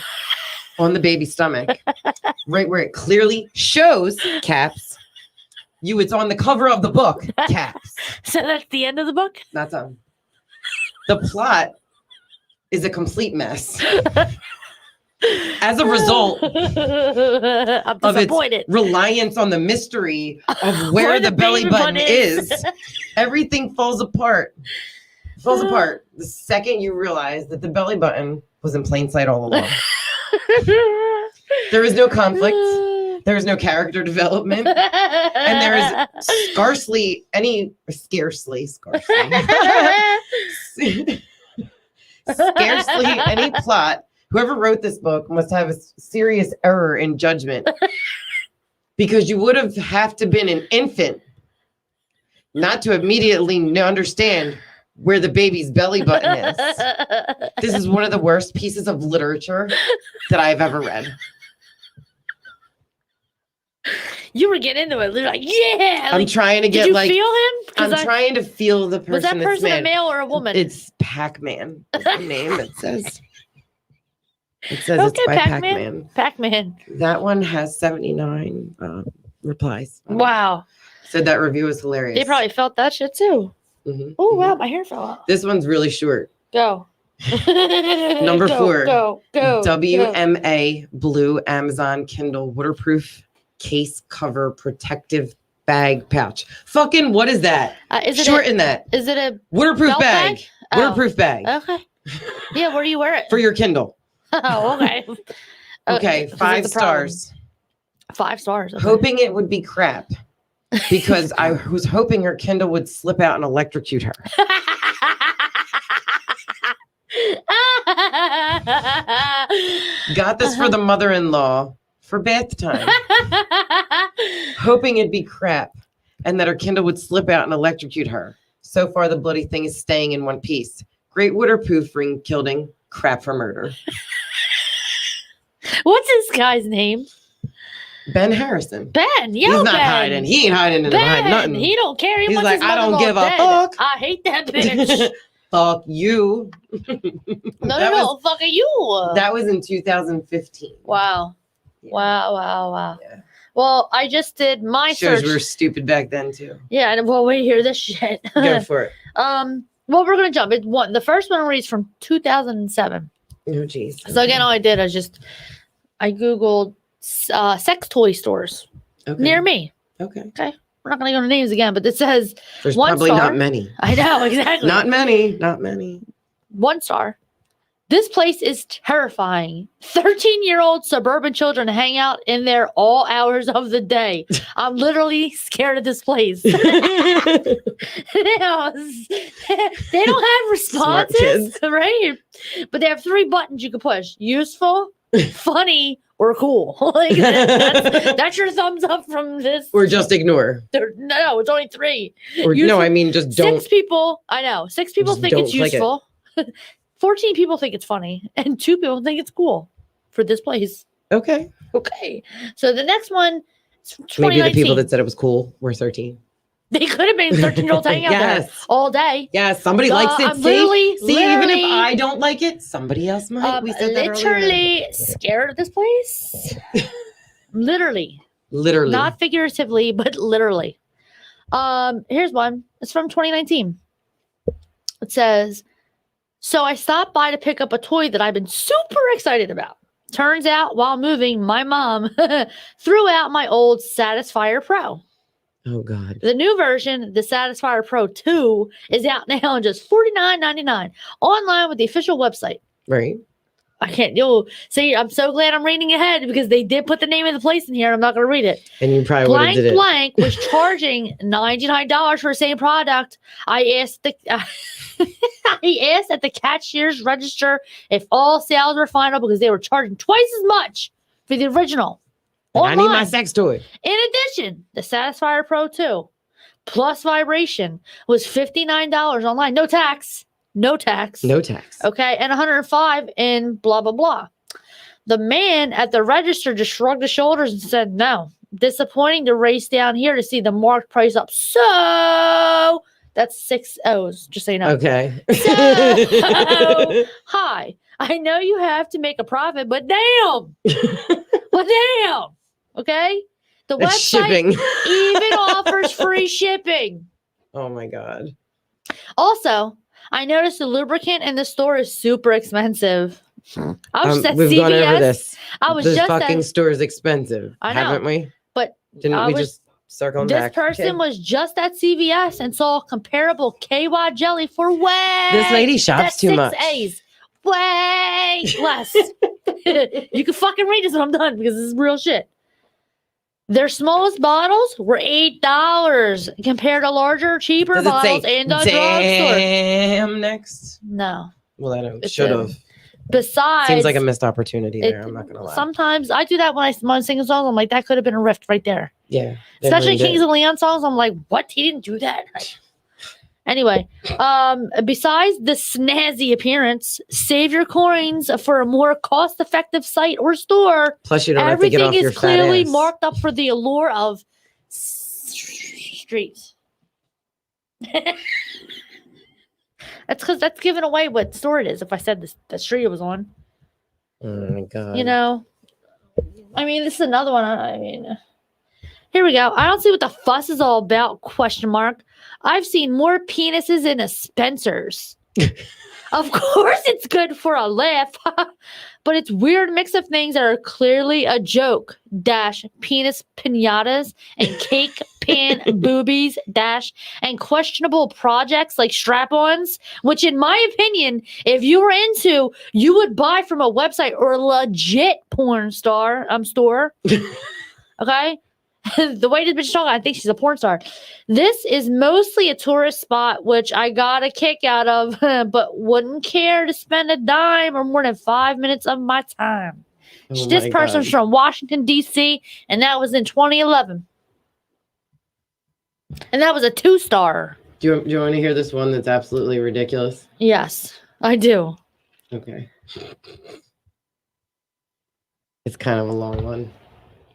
S2: on the baby's stomach, right where it clearly shows caps. It's on the cover of the book, caps.
S1: So that's the end of the book?
S2: Not done. The plot is a complete mess. As a result
S1: of its
S2: reliance on the mystery of where the belly button is, everything falls apart. The second you realize that the belly button was in plain sight all along. There is no conflict. There is no character development. And there is scarcely any plot. Whoever wrote this book must have a serious error in judgment because you would have to been an infant not to immediately understand where the baby's belly button is. This is one of the worst pieces of literature that I've ever read.
S1: You were getting into it. You're like, yeah.
S2: I'm trying to get
S1: did you feel him?
S2: I'm trying to feel the person.
S1: Was that person a male or a woman?
S2: It's Pac-Man. That's the name it says. It says it's by Pac-Man.
S1: Pac-Man.
S2: That one has 79 replies.
S1: Wow.
S2: Said that review was hilarious.
S1: They probably felt that shit too. Oh, wow. My hair fell out.
S2: This one's really short.
S1: Go.
S2: Number 4.
S1: Go.
S2: WMA Blue Amazon Kindle waterproof case cover protective bag pouch. Fucking what is that? Shorten that.
S1: Is it a
S2: waterproof bag? Waterproof bag.
S1: Okay. Yeah, where do you wear it?
S2: For your Kindle.
S1: Oh, okay.
S2: Okay, 5 stars.
S1: 5 stars. Okay.
S2: Hoping it would be crap. because I was hoping her Kindle would slip out and electrocute her. Got this for the mother-in-law for bath time. Hoping it'd be crap and that her Kindle would slip out and electrocute her. So far, the bloody thing is staying in one piece. Great waterproof ring kilding. Crap for murder.
S1: What's this guy's name?
S2: Ben Harrison.
S1: Ben. Yo,
S2: He's not
S1: Ben.
S2: hiding. He ain't hiding in hiding nothing.
S1: He don't care.
S2: He's like, I don't give a fuck.
S1: I hate that bitch.
S2: Fuck you.
S1: No, fuck you.
S2: That was in 2015.
S1: Wow.
S2: Yeah.
S1: Wow.
S2: Yeah.
S1: Well, I just did my
S2: Shows
S1: search.
S2: we were stupid back then too.
S1: Yeah, and well, wait, hear this shit.
S2: Go for it.
S1: Well, we're gonna jump. The first one reads from 2007.
S2: Oh, jeez.
S1: So again, all I did I googled sex toy stores near me.
S2: Okay.
S1: We're not gonna go into names again, but it says
S2: there's
S1: 1
S2: probably
S1: star.
S2: not many.
S1: I know exactly.
S2: Not many.
S1: 1 star. This place is terrifying. 13-year-old suburban children hang out in there all hours of the day. I'm literally scared of this place. They don't have responses, right? But they have 3 buttons you can push: useful, funny, or cool. Like that's your thumbs up from this.
S2: Or just ignore.
S1: No, it's only 3.
S2: Or no, I mean just don't.
S1: 6 people. I know. 6 people
S2: Just
S1: think
S2: don't
S1: it's
S2: click it.
S1: useful. 14 people think it's funny, and 2 people think it's cool for this place.
S2: Okay.
S1: So the next one is from 2019.
S2: Maybe the people that said it was cool were 13.
S1: They could have been 13-year-olds hanging out there all day.
S2: Yes, somebody likes it.
S1: I'm literally,
S2: even if I don't like it, somebody else might. We said that
S1: literally
S2: earlier.
S1: scared of this place. Literally. Not figuratively, but literally. Here's one. It's from 2019. It says, so I stopped by to pick up a toy that I've been super excited about. Turns out, while moving, my mom threw out my old Satisfyer Pro.
S2: Oh, God.
S1: The new version, the Satisfyer Pro 2, is out now in just $49.99 online with the official website.
S2: Right.
S1: I can't. See, I'm so glad I'm reading ahead because they did put the name of the place in here. I'm not going to read it.
S2: And you probably would have did it.
S1: Blank was charging $99 for the same product. I asked at the cashier's register if all sales were final because they were charging twice as much for the original.
S2: I need my sex toy.
S1: In addition, the Satisfyer Pro 2 plus vibration was $59 online. No tax. Okay. And $105 in blah, blah, blah. The man at the register just shrugged his shoulders and said, no, disappointing to race down here to see the marked price up. So that's 6 O's, just so you know.
S2: Okay.
S1: So, hi. I know you have to make a profit, but damn. Okay. The
S2: It's
S1: website
S2: shipping.
S1: even offers free shipping.
S2: Oh my God.
S1: Also, I noticed the lubricant in the store is super expensive. I was just at
S2: we've
S1: CVS.
S2: gone over this.
S1: I was
S2: this
S1: just
S2: fucking
S1: at,
S2: store is expensive.
S1: I know,
S2: haven't we?
S1: but
S2: Didn't we just circle back?
S1: This person was just at CVS and saw comparable KY jelly for way.
S2: This lady shops too much.
S1: 6 A's. Way less. You can fucking read this when I'm done because this is real shit. Their smallest bottles were $8 compared to larger, cheaper
S2: Does it
S1: bottles
S2: say
S1: in the drugstore.
S2: Damn next?
S1: No.
S2: Well, I don't. Should have.
S1: Besides,
S2: Seems like a missed opportunity there. I'm not gonna lie.
S1: Sometimes I do that when I'm singing songs. I'm like, that could have been a riff right there.
S2: Yeah.
S1: Especially Kings of Leon songs. I'm like, what? He didn't do that. Anyway, besides the snazzy appearance, save your coins for a more cost-effective site or store.
S2: Plus, you don't have to get off your
S1: Everything is clearly
S2: fat ass.
S1: marked up for the allure of streets. That's giving away what store it is. If I said this, the street it was on.
S2: Oh my God.
S1: You know, I mean, this is another one. I mean, here we go. I don't see what the fuss is all about, ? I've seen more penises in a Spencer's. Of course it's good for a laugh, but it's weird mix of things that are clearly a joke. Penis pinatas and cake pan boobies and questionable projects like strap-ons, which in my opinion, if you were into, you would buy from a website or a legit porn store. Okay? The way this bitch is talking, I think she's a porn star. This is mostly a tourist spot, which I got a kick out of, but wouldn't care to spend a dime or more than 5 minutes of my time. This person's from Washington, D.C., and that was in 2011. And that was a 2-star.
S2: Do you want to hear this one that's absolutely ridiculous?
S1: Yes, I do.
S2: Okay. It's kind of a long one,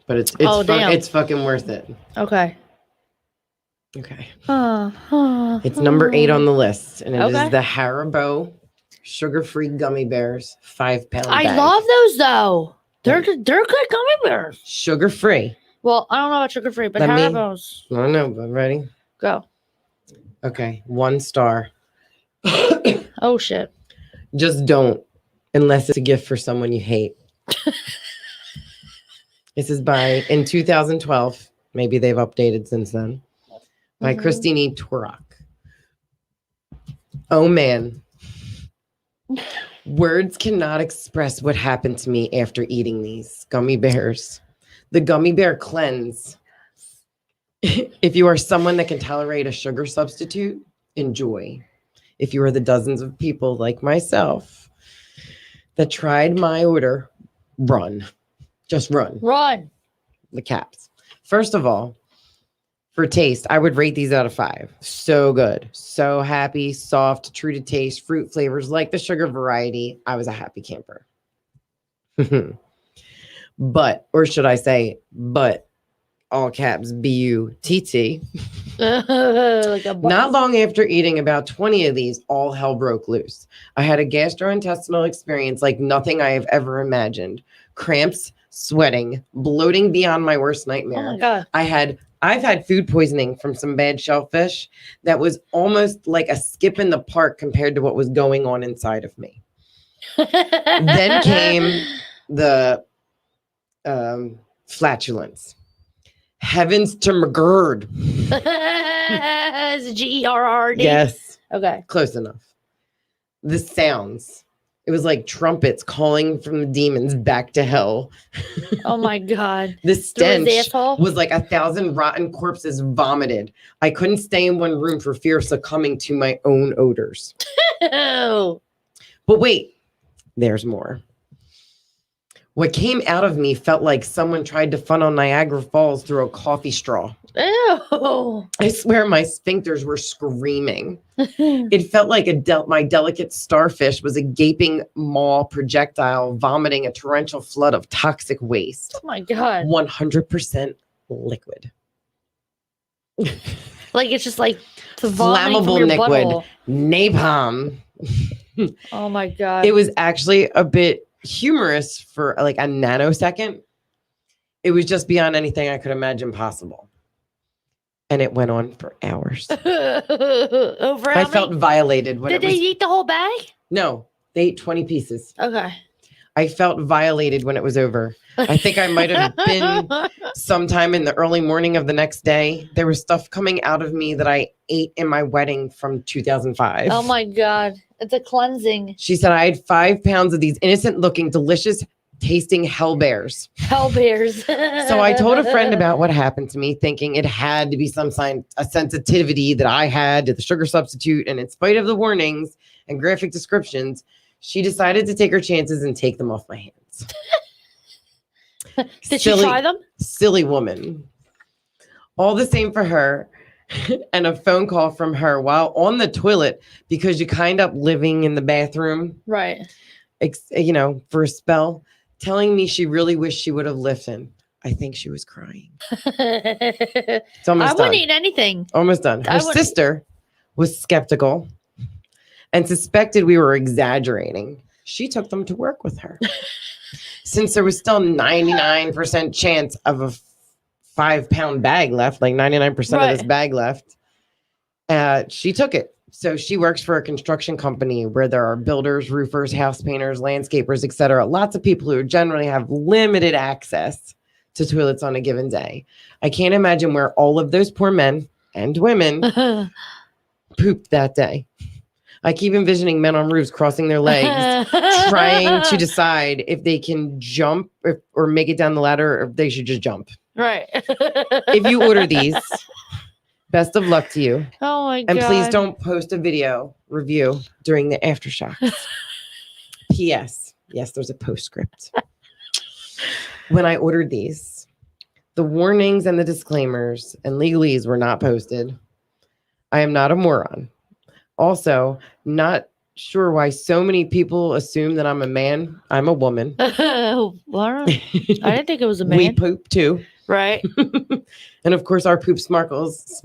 S2: but it's fucking worth it.
S1: Okay.
S2: Okay. It's number 8 on the list, and it is the Haribo sugar-free gummy bears 5-pound bag.
S1: I love those though. They're good gummy bears.
S2: Sugar-free.
S1: Well, I don't know about sugar-free, but Haribo's.
S2: I don't know, but ready?
S1: Go.
S2: Okay, 1 star.
S1: Oh shit.
S2: Just don't, unless it's a gift for someone you hate. This is in 2012. Maybe they've updated since then. By Christine Turok. Oh man. Words cannot express what happened to me after eating these gummy bears. The gummy bear cleanse. If you are someone that can tolerate a sugar substitute, enjoy. If you are the dozens of people like myself that tried my order, run. Just run.
S1: Run.
S2: The caps. First of all, for taste, I would rate these out of 5. So good. So happy, soft, true to taste, fruit flavors like the sugar variety. I was a happy camper. But, or should I say, but, all caps, B-U-T-T. Not long after eating about 20 of these, all hell broke loose. I had a gastrointestinal experience like nothing I have ever imagined. Cramps, sweating, bloating beyond my worst nightmare.
S1: Oh my God.
S2: I've had food poisoning from some bad shellfish that was almost like a skip in the park compared to what was going on inside of me. Then came the flatulence. Heavens to McGird.
S1: Is it G-E-R-R-D?
S2: Yes.
S1: Okay.
S2: Close enough. The sounds. It was like trumpets calling from the demons back to hell.
S1: Oh my God.
S2: The stench was like 1,000 rotten corpses vomited. I couldn't stay in one room for fear of succumbing to my own odors. But wait, there's more. What came out of me felt like someone tried to funnel Niagara Falls through a coffee straw.
S1: Ew.
S2: I swear my sphincters were screaming. It felt like my delicate starfish was a gaping maw projectile vomiting a torrential flood of toxic waste.
S1: Oh my God.
S2: 100% liquid.
S1: Like it's just like
S2: flammable liquid. Napalm.
S1: Oh my God.
S2: It was actually a bit humorous for like a nanosecond. It was just beyond anything I could imagine possible. And it went on for hours. I felt violated.
S1: Did they eat the whole bag?
S2: No, they ate 20 pieces.
S1: Okay.
S2: I felt violated when it was over. I think I might have been sometime in the early morning of the next day. There was stuff coming out of me that I ate in my wedding from 2005.
S1: Oh my God. It's a cleansing.
S2: She said I had 5 pounds of these innocent looking, delicious tasting hell bears.
S1: Hell bears.
S2: So I told a friend about what happened to me, thinking it had to be a sensitivity that I had to the sugar substitute. And in spite of the warnings and graphic descriptions, she decided to take her chances and take them off my hands.
S1: Did she try them?
S2: Silly woman. All the same for her. And a phone call from her while on the toilet because you kind up living in the bathroom.
S1: Right.
S2: For a spell, telling me she really wished she would have listened. I think she was crying. It's almost done. I
S1: wouldn't eat anything.
S2: Almost done. Her sister was skeptical and suspected we were exaggerating. She took them to work with her. Since there was still 99% chance of a 5-pound bag left, like 99% of this bag left, she took it. So she works for a construction company where there are builders, roofers, house painters, landscapers, etc. Lots of people who generally have limited access to toilets on a given day. I can't imagine where all of those poor men and women pooped that day. I keep envisioning men on roofs crossing their legs, trying to decide if they can jump or make it down the ladder, or if they should just jump.
S1: Right.
S2: If you order these, best of luck to you.
S1: Oh my God.
S2: And please don't post a video review during the aftershocks. P.S. Yes, there's a postscript. When I ordered these, the warnings and the disclaimers and legalese were not posted. I am not a moron. Also, not sure why so many people assume that I'm a man. I'm a woman.
S1: Well, I didn't think it was a man.
S2: We poop too.
S1: Right.
S2: And of course, our poop sparkles,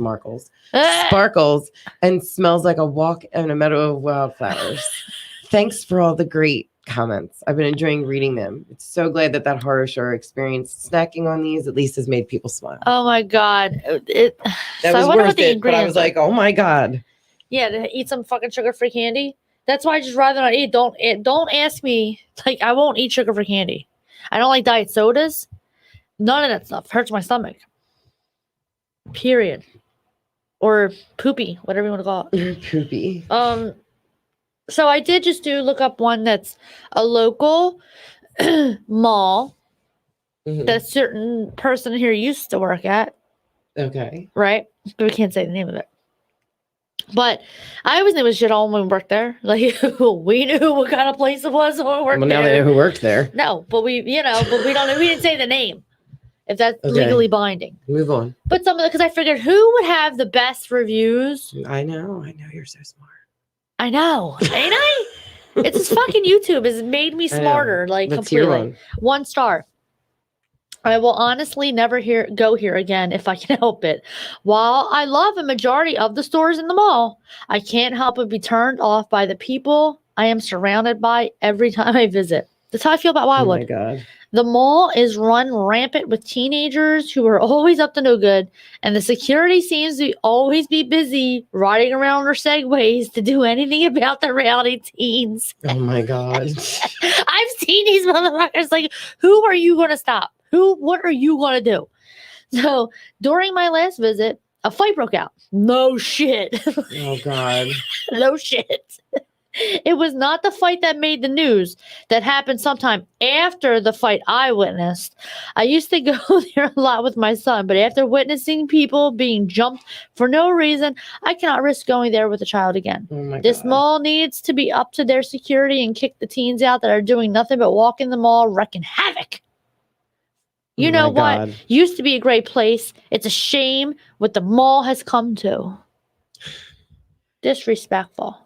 S2: and smells like a walk in a meadow of wildflowers. Thanks for all the great comments. I've been enjoying reading them. It's so glad that horror show experience snacking on these at least has made people smile.
S1: Oh my God.
S2: That was worth it, but I was like, oh my God.
S1: Yeah, to eat some fucking sugar-free candy. That's why I just rather not eat. Don't ask me. Like, I won't eat sugar-free candy. I don't like diet sodas. None of that stuff hurts my stomach. Period. Or poopy, whatever you want to call it.
S2: Poopy.
S1: So I did just look up one that's a local mall that a certain person here used to work at.
S2: Okay.
S1: Right? But we can't say the name of it. But I always knew it was shit all when we worked there. Like, we knew what kind of place it was when we worked there.
S2: Well, now they know who worked there.
S1: No, but we didn't say the name. If that's legally binding.
S2: Move on.
S1: But because I figured who would have the best reviews.
S2: I know you're so smart.
S1: I know. Ain't I? It's this fucking YouTube has made me smarter. Like,
S2: let's
S1: completely. 1 star. I will honestly never go here again if I can help it. While I love a majority of the stores in the mall, I can't help but be turned off by the people I am surrounded by every time I visit. That's how I feel about Wildwood.
S2: Oh my God.
S1: The mall is run rampant with teenagers who are always up to no good, and the security seems to always be busy riding around their segways to do anything about the rowdy teens.
S2: Oh my God.
S1: I've seen these motherfuckers like, who are you going to stop? What are you going to do? So during my last visit, a fight broke out. No shit.
S2: Oh God.
S1: No shit. It was not the fight that made the news. That happened sometime after the fight I witnessed. I used to go there a lot with my son, but after witnessing people being jumped for no reason, I cannot risk going there with a child again.
S2: Oh
S1: this mall needs to be up to their security and kick the teens out that are doing nothing but walk in the mall wrecking havoc. You know what?
S2: God.
S1: Used to be a great place. It's a shame what the mall has come to. Disrespectful.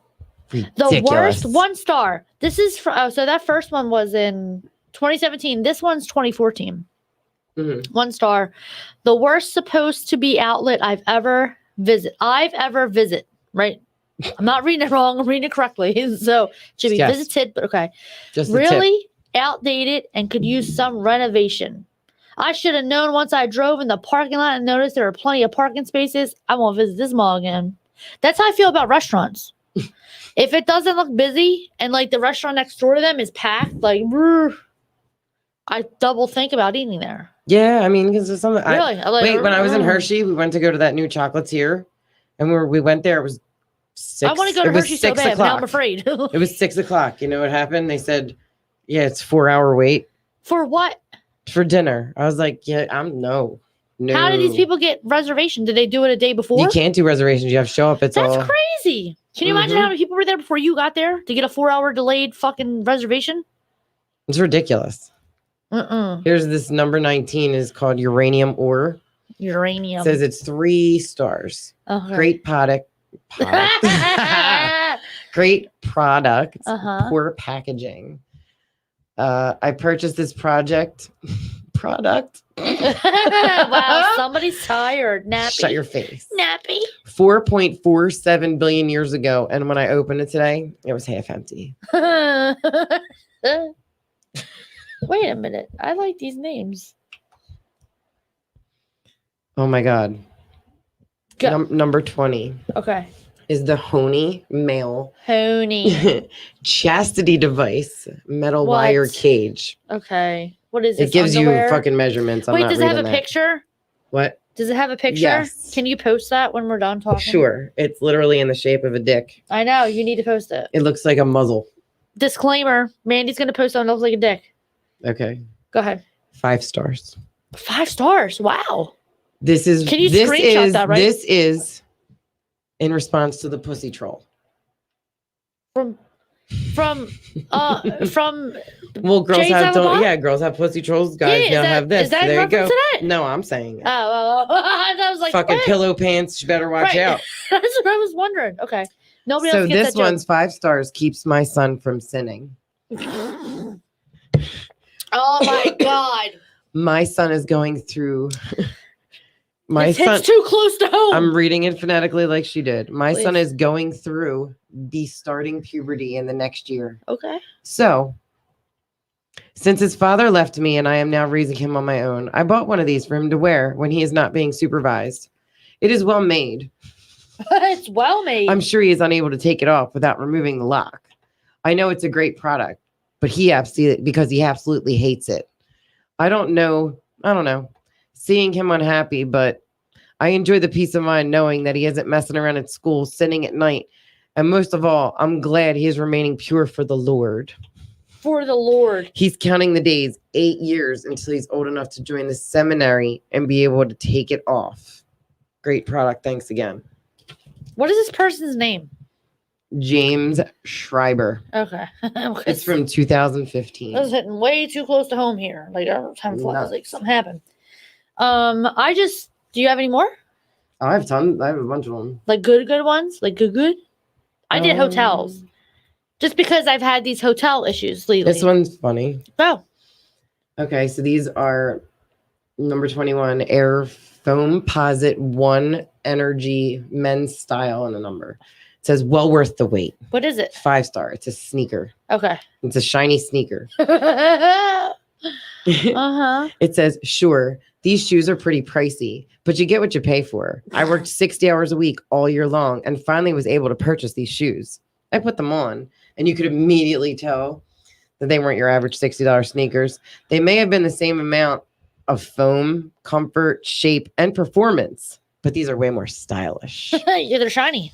S2: Ridiculous.
S1: The worst 1 star. This is so that first one was in 2017. This one's 2014. 1 star. The worst supposed to be outlet I've ever visit. Right? I'm not reading it wrong. I'm reading it correctly. So it should be visited, but okay.
S2: Just
S1: really outdated and could use some renovation. I should have known once I drove in the parking lot and noticed there were plenty of parking spaces. I won't visit this mall again. That's how I feel about restaurants. If it doesn't look busy and like the restaurant next door to them is packed, like I double think about eating there.
S2: Yeah, I mean, because there's something.
S1: Really?
S2: When I was in Hershey, we went to go to that new chocolatier, and we went there. It was 6.
S1: I want to go to Hershey so bad, but now I'm afraid.
S2: It was 6 o'clock. You know what happened? They said, "Yeah, it's 4-hour wait."
S1: For what?
S2: For dinner. I was like, "Yeah, no."
S1: How did these people get reservations? Did they do it a day before?
S2: You can't do reservations. You have to show up. That's
S1: crazy. Can you imagine how many people were there before you got there to get a 4-hour delayed fucking reservation?
S2: It's ridiculous. Here's this number 19 is called uranium ore.
S1: Uranium.
S2: It says it's 3 stars.
S1: Okay.
S2: Great product. Great product. Poor packaging. I purchased this product.
S1: Wow, somebody's tired. Nappy.
S2: Shut your face.
S1: Nappy.
S2: 4.47 billion years ago. And when I opened it today, it was half empty.
S1: Wait a minute. I like these names.
S2: Oh my God. Number 20.
S1: Okay.
S2: Is the Honey male chastity device metal wire cage.
S1: Okay. What is this?
S2: It gives you fucking measurements.
S1: Wait, does it have a picture?
S2: What?
S1: Does it have a picture?
S2: Yes.
S1: Can you post that when we're done talking?
S2: Sure. It's literally in the shape of a dick.
S1: I know. You need to post it.
S2: It looks like a muzzle.
S1: Disclaimer. Mandy's going to post something that looks like a dick.
S2: Okay.
S1: Go ahead.
S2: 5 stars.
S1: 5 stars. Wow.
S2: This is.
S1: Can you screenshot that? Right.
S2: This is in response to the pussy troll.
S1: From.
S2: Well, girls
S1: Jay's
S2: have
S1: Avocado?
S2: yeah, girls have pussy trolls. Guys now have this.
S1: Is that
S2: there
S1: in
S2: you go.
S1: reference to that?
S2: No, I'm saying it.
S1: Oh, I was like,
S2: fucking
S1: what?
S2: pillow pants. You better watch out.
S1: That's what I was wondering. Okay, nobody else
S2: So
S1: gets
S2: this
S1: that joke.
S2: one's 5 stars. Keeps my son from sinning.
S1: Oh my god.
S2: My son is going through.
S1: It's too close to home.
S2: I'm reading it phonetically like she did. My
S1: Please.
S2: son is going through the starting puberty in the next year.
S1: Okay.
S2: So, since his father left me and I am now raising him on my own, I bought one of these for him to wear when he is not being supervised. It is well made.
S1: It's well made.
S2: I'm sure he is unable to take it off without removing the lock. I know it's a great product, but he absolutely hates it. I don't know. Seeing him unhappy, but I enjoy the peace of mind knowing that he isn't messing around at school, sinning at night. And most of all, I'm glad he is remaining pure for the Lord.
S1: For the Lord.
S2: He's counting the days, 8 years until he's old enough to join the seminary and be able to take it off. Great product. Thanks again.
S1: What is this person's name?
S2: James Schreiber.
S1: Okay.
S2: It's from 2015.
S1: I was hitting way too close to home here. Like, time flies. Like, something happened. Do you have any more?
S2: I have tons. I have a bunch of them.
S1: Like good ones? Like good? I did hotels. Just because I've had these hotel issues lately.
S2: This one's funny.
S1: Oh.
S2: Okay, so these are number 21, Air Foamposite 1 Energy Men's Style and a number. It says, well worth the wait.
S1: What is it?
S2: 5 star. It's a sneaker.
S1: Okay.
S2: It's a shiny sneaker.
S1: Uh-huh.
S2: It says, sure, these shoes are pretty pricey, but you get what you pay for. I worked 60 hours a week all year long and finally was able to purchase these shoes. I put them on, and you could immediately tell that they weren't your average $60 sneakers. They may have been the same amount of foam, comfort, shape, and performance, but these are way more stylish.
S1: Yeah, they're shiny.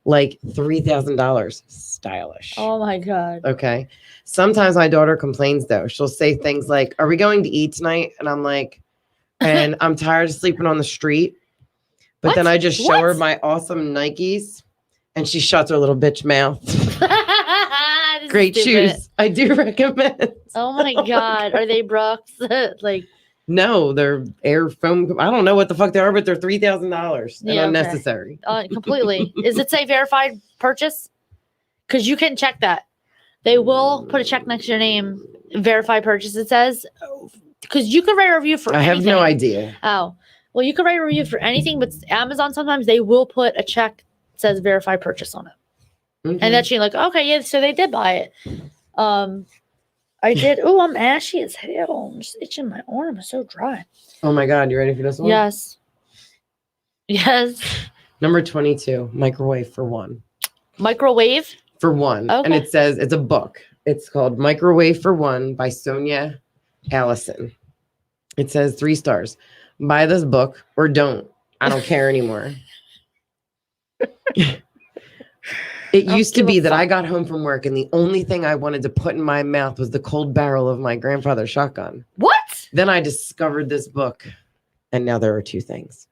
S2: Like $3,000 stylish.
S1: Oh my God.
S2: Okay. Sometimes my daughter complains though. She'll say things like, are we going to eat tonight? And I'm like, and I'm tired of sleeping on the street. But then I just show her my awesome Nikes and she shuts her little bitch mouth. Great shoes. I do recommend.
S1: Oh my God. Are they Brooks? Like,
S2: no, they're Air Foam. I don't know what the fuck they are, but they're $3,000 and unnecessary.
S1: Completely. Does it say verified purchase? Because you can check that. They will put a check next to your name. Verified purchase, it says. Because you can write a review for anything.
S2: I have no idea.
S1: Oh. Well, you can write a review for anything, but Amazon sometimes they will put a check that says verified purchase on it. Mm-hmm. And that's you're like, okay, yeah, so they did buy it. I did. Oh, I'm ashy as hell. I'm just itching my arm. It's so dry.
S2: Oh my God. You ready for this one?
S1: Yes. Yes.
S2: Number 22, Microwave for One.
S1: Microwave?
S2: For One. Okay. And it says, it's a book. It's called Microwave for One by Sonia Allison. It says 3 stars. Buy this book or don't. I don't care anymore. It used to be that I got home from work and the only thing I wanted to put in my mouth was the cold barrel of my grandfather's shotgun.
S1: What?
S2: Then I discovered this book and now there are 2 things.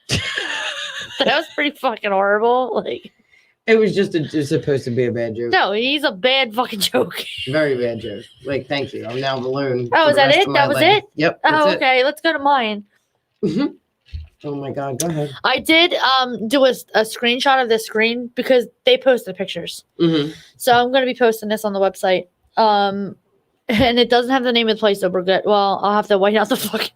S1: That was pretty fucking horrible. Like,
S2: it was just supposed to be a bad joke.
S1: No, he's a bad fucking joke.
S2: Very bad joke. Like, thank you. I'm now ballooned.
S1: Oh, is that it? That was it?
S2: Yep.
S1: Oh, okay. Let's go to mine.
S2: Mm-hmm. Oh my God, go ahead.
S1: I did do a screenshot of this screen because they posted pictures.
S2: Mm-hmm.
S1: So I'm going to be posting this on the website. And it doesn't have the name of the place, so we're good. Well, I'll have to white out the fucking...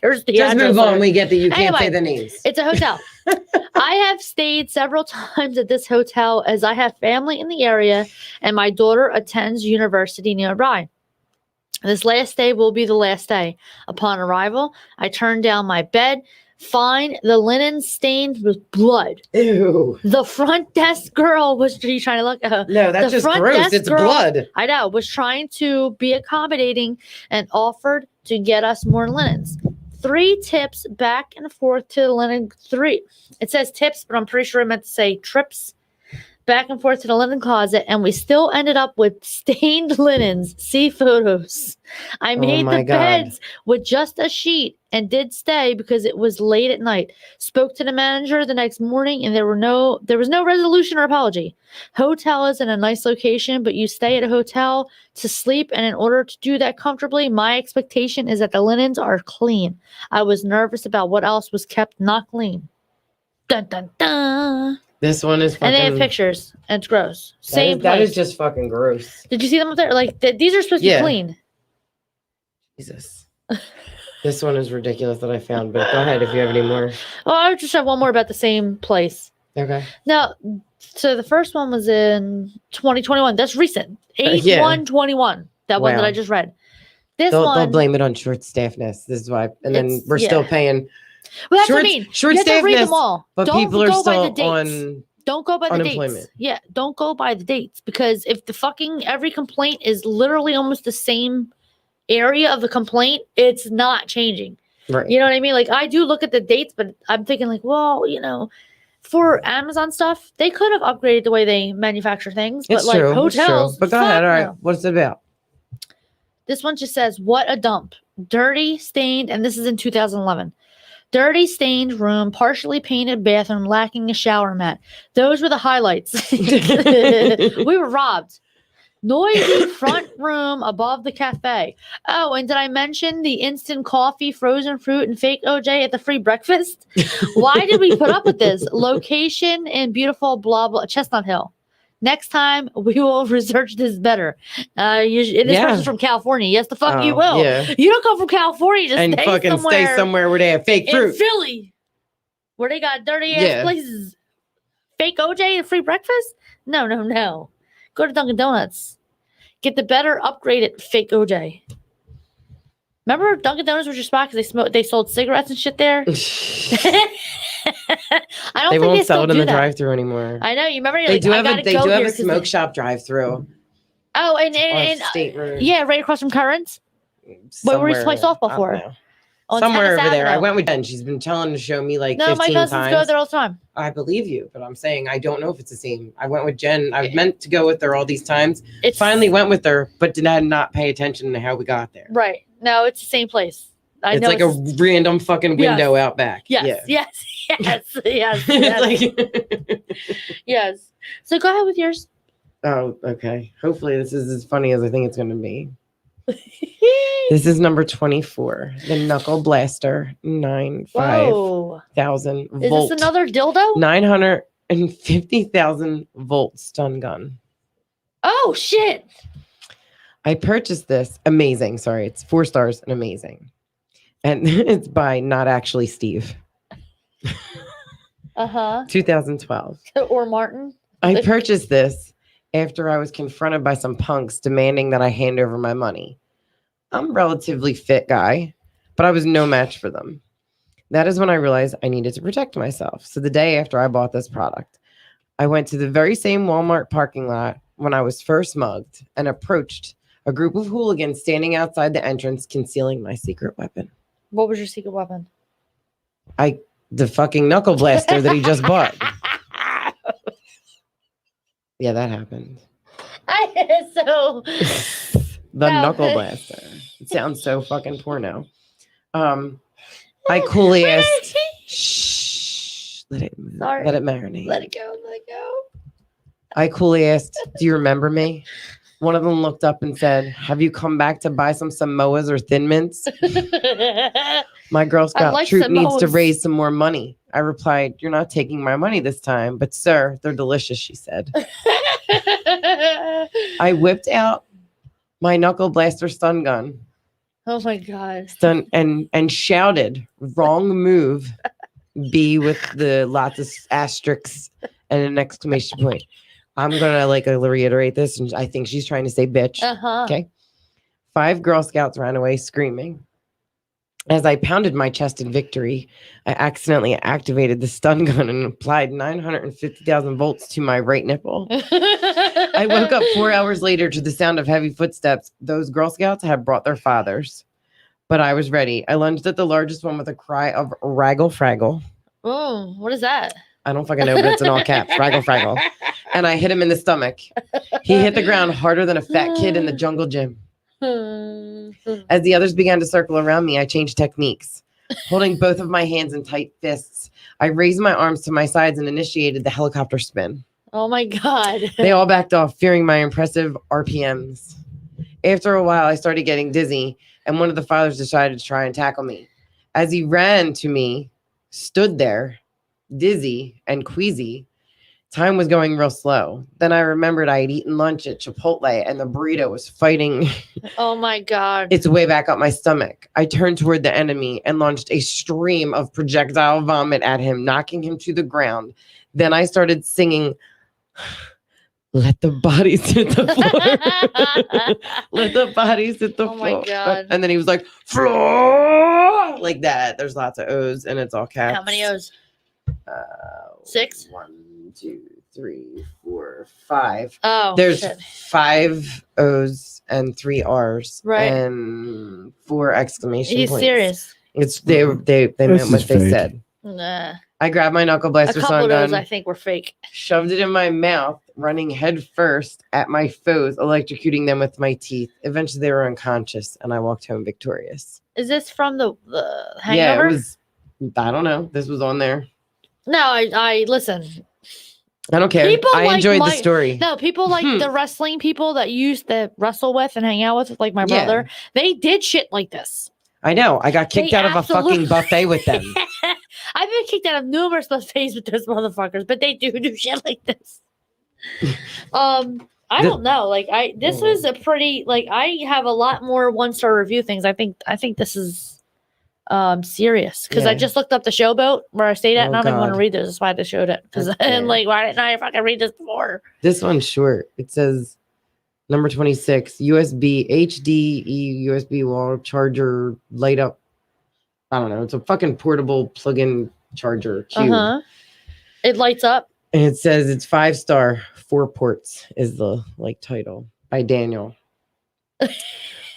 S1: There's the
S2: Just move on. We get that you can't say the names.
S1: It's a hotel. I have stayed several times at this hotel as I have family in the area and my daughter attends university nearby. This last day will be the last day. Upon arrival, I turn down my bed, find the linen stained with blood.
S2: Ew.
S1: The front desk girl was you trying to look at her.
S2: No, that's just gross. It's blood.
S1: I know. Was trying to be accommodating and offered to get us more linens. 3 tips back and forth to the linen 3. It says tips, but I'm pretty sure I meant to say trips back and forth to the linen closet, and we still ended up with stained linens. See photos. I made the beds with just a sheet and did stay because it was late at night. Spoke to the manager the next morning, and there was no resolution or apology. Hotel is in a nice location, but you stay at a hotel to sleep, and in order to do that comfortably, my expectation is that the linens are clean. I was nervous about what else was kept not clean. Dun dun dun.
S2: This one is fucking...
S1: And they have pictures, and it's gross.
S2: That is just fucking gross.
S1: Did you see them up there? Like, these are supposed to be clean.
S2: Jesus. This one is ridiculous that I found, but go ahead if you have any more.
S1: Oh, I just have one more about the same place.
S2: Okay.
S1: Now, so the first one was in 2021. That's recent. 8/1/21. That one that I just read.
S2: They'll blame it on short staffness. This is why. And then we're still paying...
S1: Well, that's what I mean.
S2: Short
S1: you have to read them
S2: staffness,
S1: all.
S2: but
S1: Don't
S2: people are
S1: go
S2: still
S1: by the dates.
S2: on
S1: Don't go by the
S2: unemployment.
S1: dates. Yeah, don't go by the dates, because if the fucking every complaint is literally almost the same area of the complaint, it's not changing.
S2: Right.
S1: You know what I mean? Like, I do look at the dates, but I'm thinking like, well, you know, for Amazon stuff, they could have upgraded the way they manufacture things. But like hotels,
S2: but go ahead. All right. What's it about?
S1: This one just says, what a dump. Dirty, stained, and this is in 2011. Dirty, stained room, partially painted bathroom, lacking a shower mat. Those were the highlights. We were robbed. Noisy front room above the cafe. Oh, and did I mention the instant coffee, frozen fruit, and fake OJ at the free breakfast? Why did we put up with this? Location in beautiful blah blah Chestnut Hill. Next time we will research this better. This person's from California. Yes, the fuck you will. Yeah. You don't come from California. Just
S2: stay somewhere where they have fake fruit.
S1: In Philly, where they got dirty ass places. Fake OJ and free breakfast? No. Go to Dunkin' Donuts. Get the better upgraded fake OJ. Remember Dunkin' Donuts was your spot because they sold cigarettes and shit there? I don't think
S2: won't
S1: they
S2: sell it in the
S1: drive-thru
S2: anymore.
S1: I know. You remember?
S2: They do have a smoke shop drive-thru.
S1: Oh, and
S2: State Road.
S1: Yeah, right across from Currents. Where we used to play softball for.
S2: Somewhere over there. I went with Jen. She's been telling to show me like 15 times. No, my cousins
S1: go there all the time.
S2: I believe you, but I'm saying I don't know if it's the same. I went with Jen. I meant to go with her all these times. Finally went with her, but did not pay attention to how we got there.
S1: Right. No, it's the same place.
S2: It's like a random fucking window out back.
S1: Yes. Yes. So go ahead with yours.
S2: Oh, okay. Hopefully this is as funny as I think it's going to be. This is number 24. The Knuckle Blaster 95,000 volt.
S1: Is this another dildo?
S2: 950,000 volt stun gun.
S1: Oh, shit.
S2: I purchased this. Amazing. Sorry. It's 4 stars and amazing. And it's by Not Actually Steve. 2012.
S1: Or Martin.
S2: I purchased this after I was confronted by some punks demanding that I hand over my money. I'm a relatively fit guy, but I was no match for them. That is when I realized I needed to protect myself. So the day after I bought this product, I went to the very same Walmart parking lot when I was first mugged and approached a group of hooligans standing outside the entrance concealing my secret weapon.
S1: What was your secret weapon?
S2: The fucking knuckle blaster that he just bought. Yeah, that happened. Knuckle blaster. It sounds so fucking porno. I coolly asked, shh, let it marinate.
S1: Let it go.
S2: I coolly asked, do you remember me? One of them looked up and said, have you come back to buy some Samoas or Thin Mints? My Girl Scout troop needs to raise some more money. I replied, you're not taking my money this time, but sir, they're delicious, she said. I whipped out my Knuckle Blaster stun gun.
S1: Oh my God.
S2: And shouted, wrong move, B with the lots of asterisks and an exclamation point. I'm going to reiterate this, and I think she's trying to say bitch. Okay. 5 Girl Scouts ran away screaming. As I pounded my chest in victory, I accidentally activated the stun gun and applied 950,000 volts to my right nipple. I woke up 4 hours later to the sound of heavy footsteps. Those Girl Scouts had brought their fathers, but I was ready. I lunged at the largest one with a cry of raggle fraggle.
S1: Oh, what is that?
S2: I don't fucking know, but it's in all caps. Fraggle, fraggle. And I hit him in the stomach. He hit the ground harder than a fat kid in the jungle gym. As the others began to circle around me, I changed techniques. Holding both of my hands in tight fists, I raised my arms to my sides and initiated the helicopter spin.
S1: Oh my God.
S2: They all backed off, fearing my impressive RPMs. After a while, I started getting dizzy, and one of the fathers decided to try and tackle me. As he ran to me, stood there, dizzy and queasy. Time was going real slow. Then I remembered I had eaten lunch at Chipotle, and the burrito was fighting
S1: Oh my God.
S2: its way back up my stomach. I turned toward the enemy and launched a stream of projectile vomit at him, knocking him to the ground. Then I started singing, "Let the bodies hit the floor." Let the bodies hit the floor.
S1: Oh my God.
S2: And then he was like, "Floor," like that. There's lots of O's and it's all caps.
S1: How many O's? 6?
S2: 1, 2, 3, 4, 5.
S1: Oh,
S2: There's
S1: shit.
S2: 5 O's and 3 R's.
S1: Right.
S2: And 4 exclamation
S1: He's
S2: points.
S1: serious.
S2: It's they meant what they
S3: fake.
S2: said.
S1: Nah.
S2: I grabbed my knuckle
S1: A
S2: blaster
S1: couple of those
S2: gun,
S1: I think were fake.
S2: shoved it in my mouth, running head first at my foes, electrocuting them with my teeth. Eventually, they were unconscious, and I walked home victorious.
S1: Is this from the Hangover?
S2: Yeah, it was. I don't know. This was on there.
S1: No, I listen.
S2: I don't care.
S1: People
S2: I
S1: like
S2: enjoyed the
S1: my-
S2: story.
S1: No, people like the wrestling people that used to wrestle with and hang out with, like my
S2: Yeah.
S1: brother. They did shit like this.
S2: I know. I got kicked
S1: They
S2: out of a fucking buffet with them.
S1: I've been kicked out of numerous buffets with those motherfuckers, but they do shit like this. I don't know. Like this was a pretty I have a lot more 1-star review things. I think this is serious because I
S2: Yeah.
S1: just looked up the Showboat where I stayed at, and I don't even want to
S2: God.
S1: read this. That's why I just showed it because
S2: That's
S1: I'm
S2: fair.
S1: like, why didn't I fucking read this before?
S2: This one's short. It says number 26, USB, HDE, USB wall charger, light up. I don't know. It's a fucking portable plug-in charger. Cube.
S1: It lights up.
S2: And it says it's 5-star, 4 ports is the title by Daniel.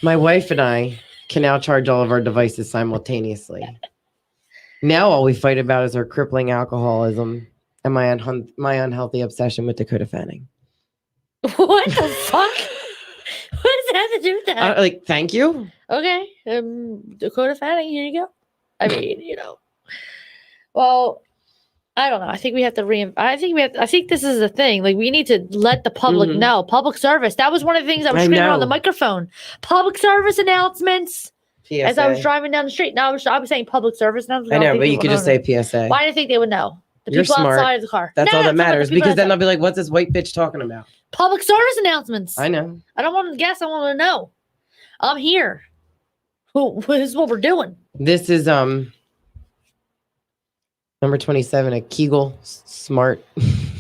S2: My wife and I can now charge all of our devices simultaneously. Now all we fight about is our crippling alcoholism and my unhealthy obsession with Dakota Fanning.
S1: What the fuck? What does that have to do with that?
S2: Thank you.
S1: Okay, Dakota Fanning, here you go. I mean, well, I don't know. I think we have to I think this is the thing. Like, we need to let the public know. Public service. That was one of the things I was screaming on the microphone. Public service announcements.
S2: PSA.
S1: As I was driving down the street. No, I was saying public service announcements.
S2: I know, but you could just say PSA.
S1: Why do you think they would know? The
S2: You're
S1: people
S2: smart.
S1: outside of the car.
S2: That's
S1: No,
S2: all
S1: no,
S2: that
S1: it's not
S2: matters
S1: the people
S2: because then
S1: outside.
S2: they'll be like, what's this white bitch talking about?
S1: Public service announcements.
S2: I know.
S1: I don't want to guess. I want to know. I'm here. This is what we're doing.
S2: This is number 27, a Kegel Smart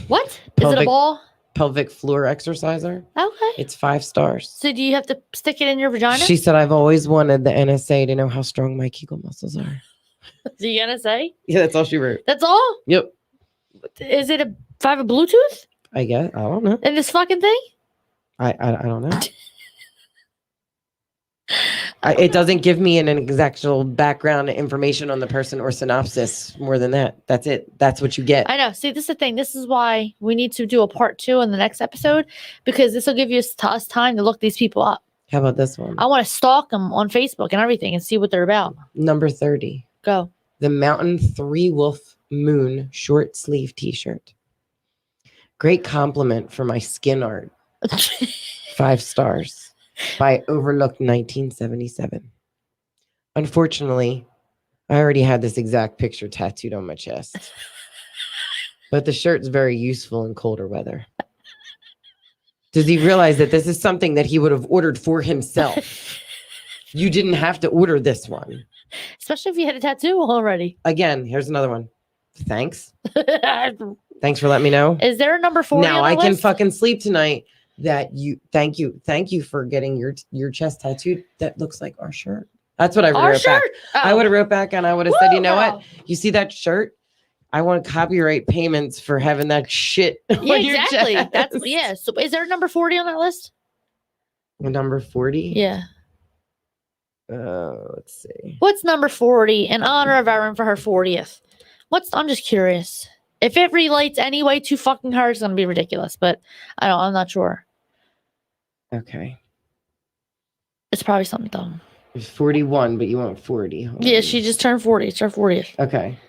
S1: What? Is it a ball?
S2: pelvic floor exerciser.
S1: Okay.
S2: It's 5 stars.
S1: So do you have to stick it in your vagina?
S2: She said, I've always wanted the NSA to know how strong my Kegel muscles are.
S1: Is you gonna say?
S2: Yeah, that's all she wrote.
S1: That's all?
S2: Yep.
S1: Is it a have a Bluetooth
S2: I guess. I don't know.
S1: in this fucking thing?
S2: I don't know. It doesn't give me an actual background information on the person or synopsis more than that. That's it. That's what you get.
S1: I know. See, this is the thing. This is why we need to do a part 2 in the next episode, because this will give us time to look these people up.
S2: How about this one?
S1: I want to stalk them on Facebook and everything and see what they're about.
S2: Number 30.
S1: Go.
S2: The Mountain 3 Wolf Moon short sleeve t-shirt. Great compliment for my skin art. 5 stars. By Overlooked 1977. Unfortunately, I already had this exact picture tattooed on my chest. But the shirt's very useful in colder weather. Does he realize that this is something that he would have ordered for himself? You didn't have to order this one.
S1: Especially if you had a tattoo already.
S2: Again, here's another one. Thanks. Thanks for letting me know.
S1: Is there a number 40
S2: Now
S1: on the
S2: I can
S1: list?
S2: fucking sleep tonight. Thank you for getting your chest tattooed. That looks like our shirt. That's what I
S1: Our
S2: wrote back.
S1: shirt?
S2: I
S1: Oh.
S2: would have wrote back and I would have said, you know
S1: Woo!
S2: what? You see that shirt? I want copyright payments for having that shit.
S1: Yeah,
S2: on your
S1: exactly.
S2: chest.
S1: That's yeah. So is there a number 40 on that list?
S2: Number 40.
S1: Yeah.
S2: Let's see.
S1: What's number 40 in honor of Erin for her 40th? I'm just curious. If it relates anyway to fucking her, it's gonna be ridiculous. But I'm not sure.
S2: Okay.
S1: It's probably something dumb.
S2: It's 41, but you want 40.
S1: Yeah, she just turned 40. It's her 40th.
S2: Okay.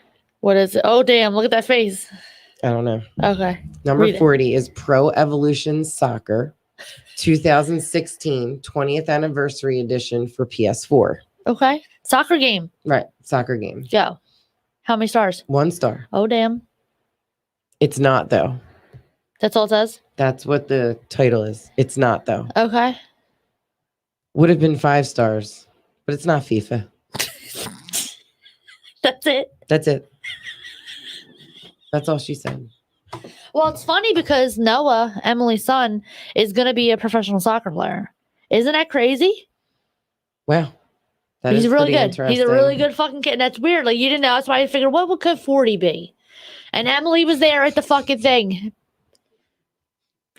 S1: What is it? Oh, damn. Look at that face.
S2: I don't know.
S1: Okay.
S2: Number 40 is Pro Evolution Soccer 2016 20th Anniversary Edition for PS4.
S1: Okay. Soccer game.
S2: Right. Soccer game.
S1: Go. How many stars?
S2: 1 star.
S1: Oh, damn.
S2: It's not, though.
S1: That's all it says?
S2: That's what the title is. It's not, though.
S1: Okay.
S2: Would have been 5 stars, but it's not FIFA.
S1: That's it.
S2: That's it. That's all she said.
S1: Well, it's funny because Noah, Emily's son, is going to be a professional soccer player. Isn't that crazy?
S2: Wow.
S1: He's really good. He's a really good fucking kid. That's weird. Like, you didn't know. That's why I figured, what could 40 be? And Emily was there at the fucking thing,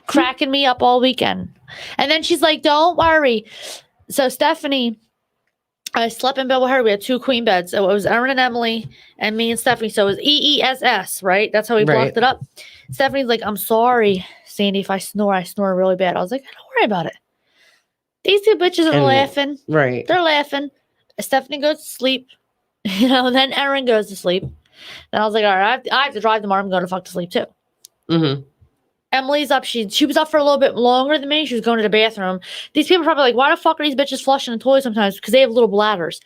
S1: cracking me up all weekend. And then she's like, don't worry. So Stephanie, I slept in bed with her. We had 2 queen beds. So it was Erin and Emily and me and Stephanie. So it was EESS, right? That's how we blocked it up. Stephanie's like, I'm sorry, Sandy, if I snore really bad. I was like, don't worry about it. These 2 bitches are laughing.
S2: Right.
S1: They're laughing. Stephanie goes to sleep. And then Erin goes to sleep. And I was like, all right, I have to drive tomorrow. I'm going to fuck to sleep too.
S2: Mm-hmm.
S1: Emily's up. She was up for a little bit longer than me. She was going to the bathroom. These people are probably like, why the fuck are these bitches flushing the toilet sometimes? Because they have little bladders.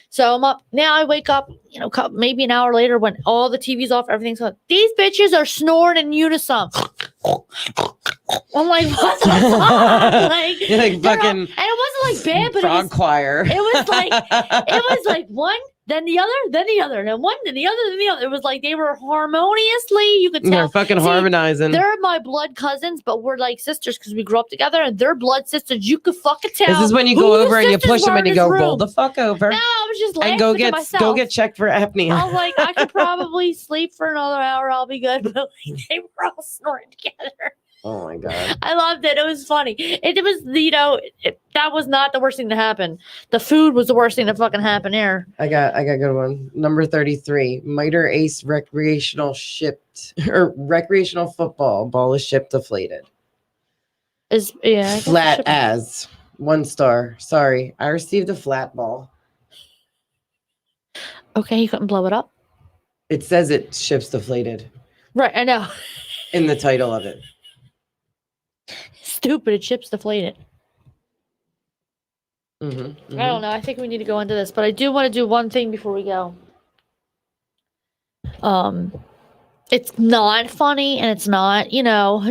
S1: So I'm up. Now I wake up, maybe an hour later when all the TV's off, everything's on. These bitches are snoring in unison. I'm like, what the fuck? Like,
S2: you're like fucking.
S1: And it wasn't like bad, but
S2: frog choir.
S1: It was like one, then the other, then the other, then one, then the other, then the other. It was like they were harmoniously. You could tell.
S2: They're fucking harmonizing.
S1: They're my blood cousins, but we're like sisters because we grew up together, and they're blood sisters. You could fucking tell.
S2: This is when you go over and you push them and you go, roll the fuck over.
S1: No, I was just laughing
S2: and
S1: to myself.
S2: go get checked for apnea.
S1: I was like, I could probably sleep for another hour. I'll be good. But like, they were all snoring together.
S2: Oh my God.
S1: I loved it. It was funny. It was, that was not the worst thing to happen. The food was the worst thing to fucking happen here. I got
S2: a good one. Number 33, Miter Ace recreational football. Ball is ship deflated. Flat as 1 star. Sorry, I received a flat ball.
S1: Okay, you couldn't blow it up?
S2: It says it ships deflated.
S1: Right, I know.
S2: In the title of it.
S1: Stupid, it ships deflated.
S2: Mm-hmm, mm-hmm.
S1: I don't know. I think we need to go into this, but I do want to do one thing before we go. It's not funny and it's not,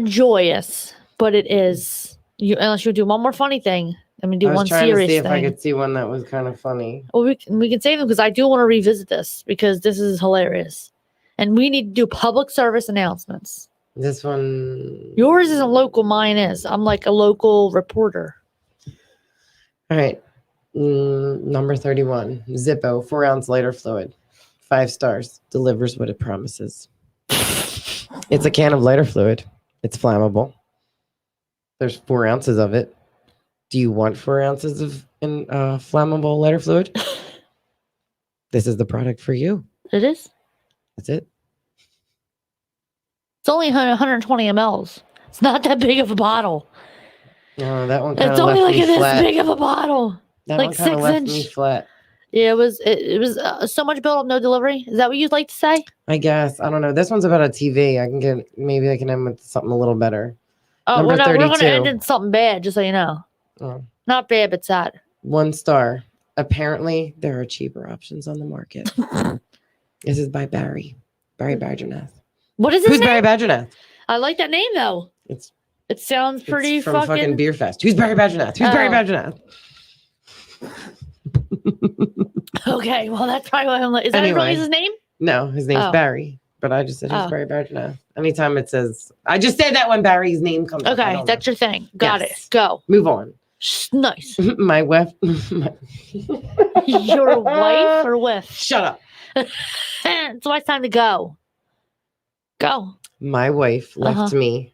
S1: joyous, but it is. Unless you do one more funny thing, do one serious thing. I was trying to see if I could
S2: see one that was kind of funny.
S1: Well, we can save them because I do want to revisit this because this is hilarious, and we need to do public service announcements.
S2: This one.
S1: Yours isn't local. Mine is. I'm like a local reporter.
S2: All right. Number 31. Zippo, 4-ounce lighter fluid. 5 stars. Delivers what it promises. It's a can of lighter fluid. It's flammable. There's 4 ounces of it. Do you want 4 ounces of flammable lighter fluid? This is the product for you.
S1: It is?
S2: That's it.
S1: It's only 120 mLs. It's not that big of a bottle.
S2: No, that one kind
S1: of
S2: left me flat. It's only
S1: this big of a bottle.
S2: That
S1: like
S2: one 6
S1: left
S2: inch. Me flat.
S1: Yeah, it was so much build up, no delivery. Is that what you'd like to say?
S2: I guess. I don't know. This one's about a TV. Maybe I can end with something a little better.
S1: Oh, we're going to end in something bad, just so you know. Oh. Not bad, but sad.
S2: 1 star. Apparently, there are cheaper options on the market. This is by Barry Badgernath.
S1: What is his name?
S2: Who's Barry Badgernath?
S1: I like that name, though. It sounds pretty
S2: from fucking Beer Fest. Who's Barry Badgernath? Barry Badgernath?
S1: Okay, well, that's probably what I'm like. Is that really his name?
S2: No, his name's Barry. But I just said who's Barry Badgernath. Anytime it says, I just say that when Barry's name comes up.
S1: Okay, that's your thing. Got it. Go.
S2: Move on.
S1: Nice.
S2: My wife.
S1: Your wife or with?
S2: Shut up.
S1: So it's time to go. Go.
S2: My wife left me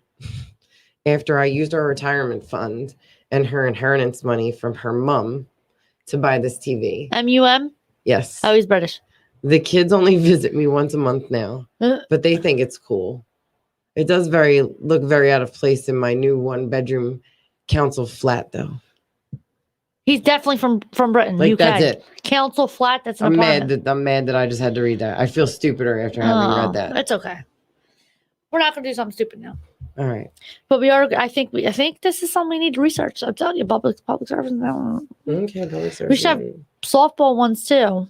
S2: after I used our retirement fund and her inheritance money from her mom to buy this TV.
S1: MUM?
S2: Yes.
S1: Oh, he's British.
S2: The kids only visit me once a month now, but they think it's cool. It does look very out of place in my new 1-bedroom council flat, though.
S1: He's definitely from Britain,
S2: like
S1: UK.
S2: That's it.
S1: Council flat. That's an apartment.
S2: I'm mad that I just had to read that. I feel stupider after having read that.
S1: It's okay. We're not gonna do something stupid now.
S2: All right.
S1: But we are. I think this is something we need to research. I'm telling you, public service.
S2: Okay, public service.
S1: We should have softball ones too.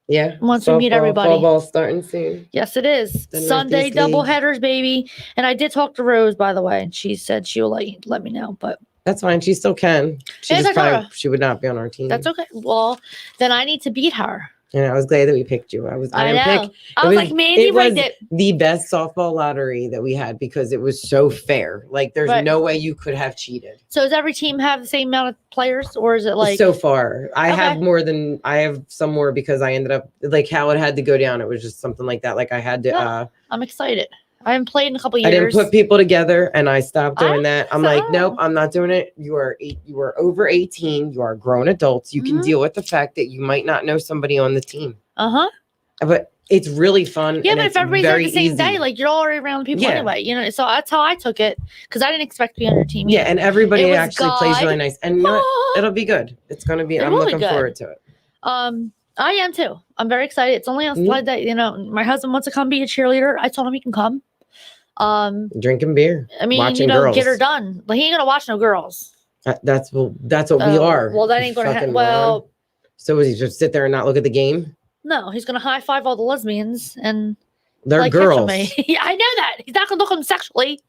S2: Yeah.
S1: Once we meet everybody.
S2: Football starting soon.
S1: Yes, it is. Sunday double headers, baby. And I did talk to Rose, by the way, and she said she will let me know. But
S2: that's fine. She still can. She would not be on our team.
S1: That's okay. Well, then I need to beat her.
S2: And I was glad that we picked you. I was like, Mandy rigged it. The best softball lottery that we had because it was so fair. Like, there's no way you could have cheated.
S1: So does every team have the same amount of players, or is it like
S2: so far? I have some more because I ended up like how it had to go down. It was just something like that. Like I had to.
S1: I'm excited. I haven't played in a couple years.
S2: I didn't put people together, and I stopped doing that. I'm like, nope, I'm not doing it. You are over 18. You are grown adults. You can deal with the fact that you might not know somebody on the team. But it's really fun.
S1: Yeah, but if everybody's at the same day, like you're already around people anyway. You know, so that's how I took it because I didn't expect to be on your team.
S2: Yeah, and everybody actually plays really nice, and it'll be good. It's gonna be. I'm looking forward to it.
S1: I am too. I'm very excited. It's only on slide that my husband wants to come be a cheerleader. I told him he can come.
S2: Drinking beer.
S1: I mean,
S2: girls.
S1: get her done. Like, he ain't gonna watch no girls.
S2: That's what we are.
S1: Well, that ain't gonna happen. Well,
S2: so is he just sit there and not look at the game?
S1: No, he's gonna high five all the lesbians and
S2: they're girls.
S1: Yeah, I know that. He's not gonna look at them sexually.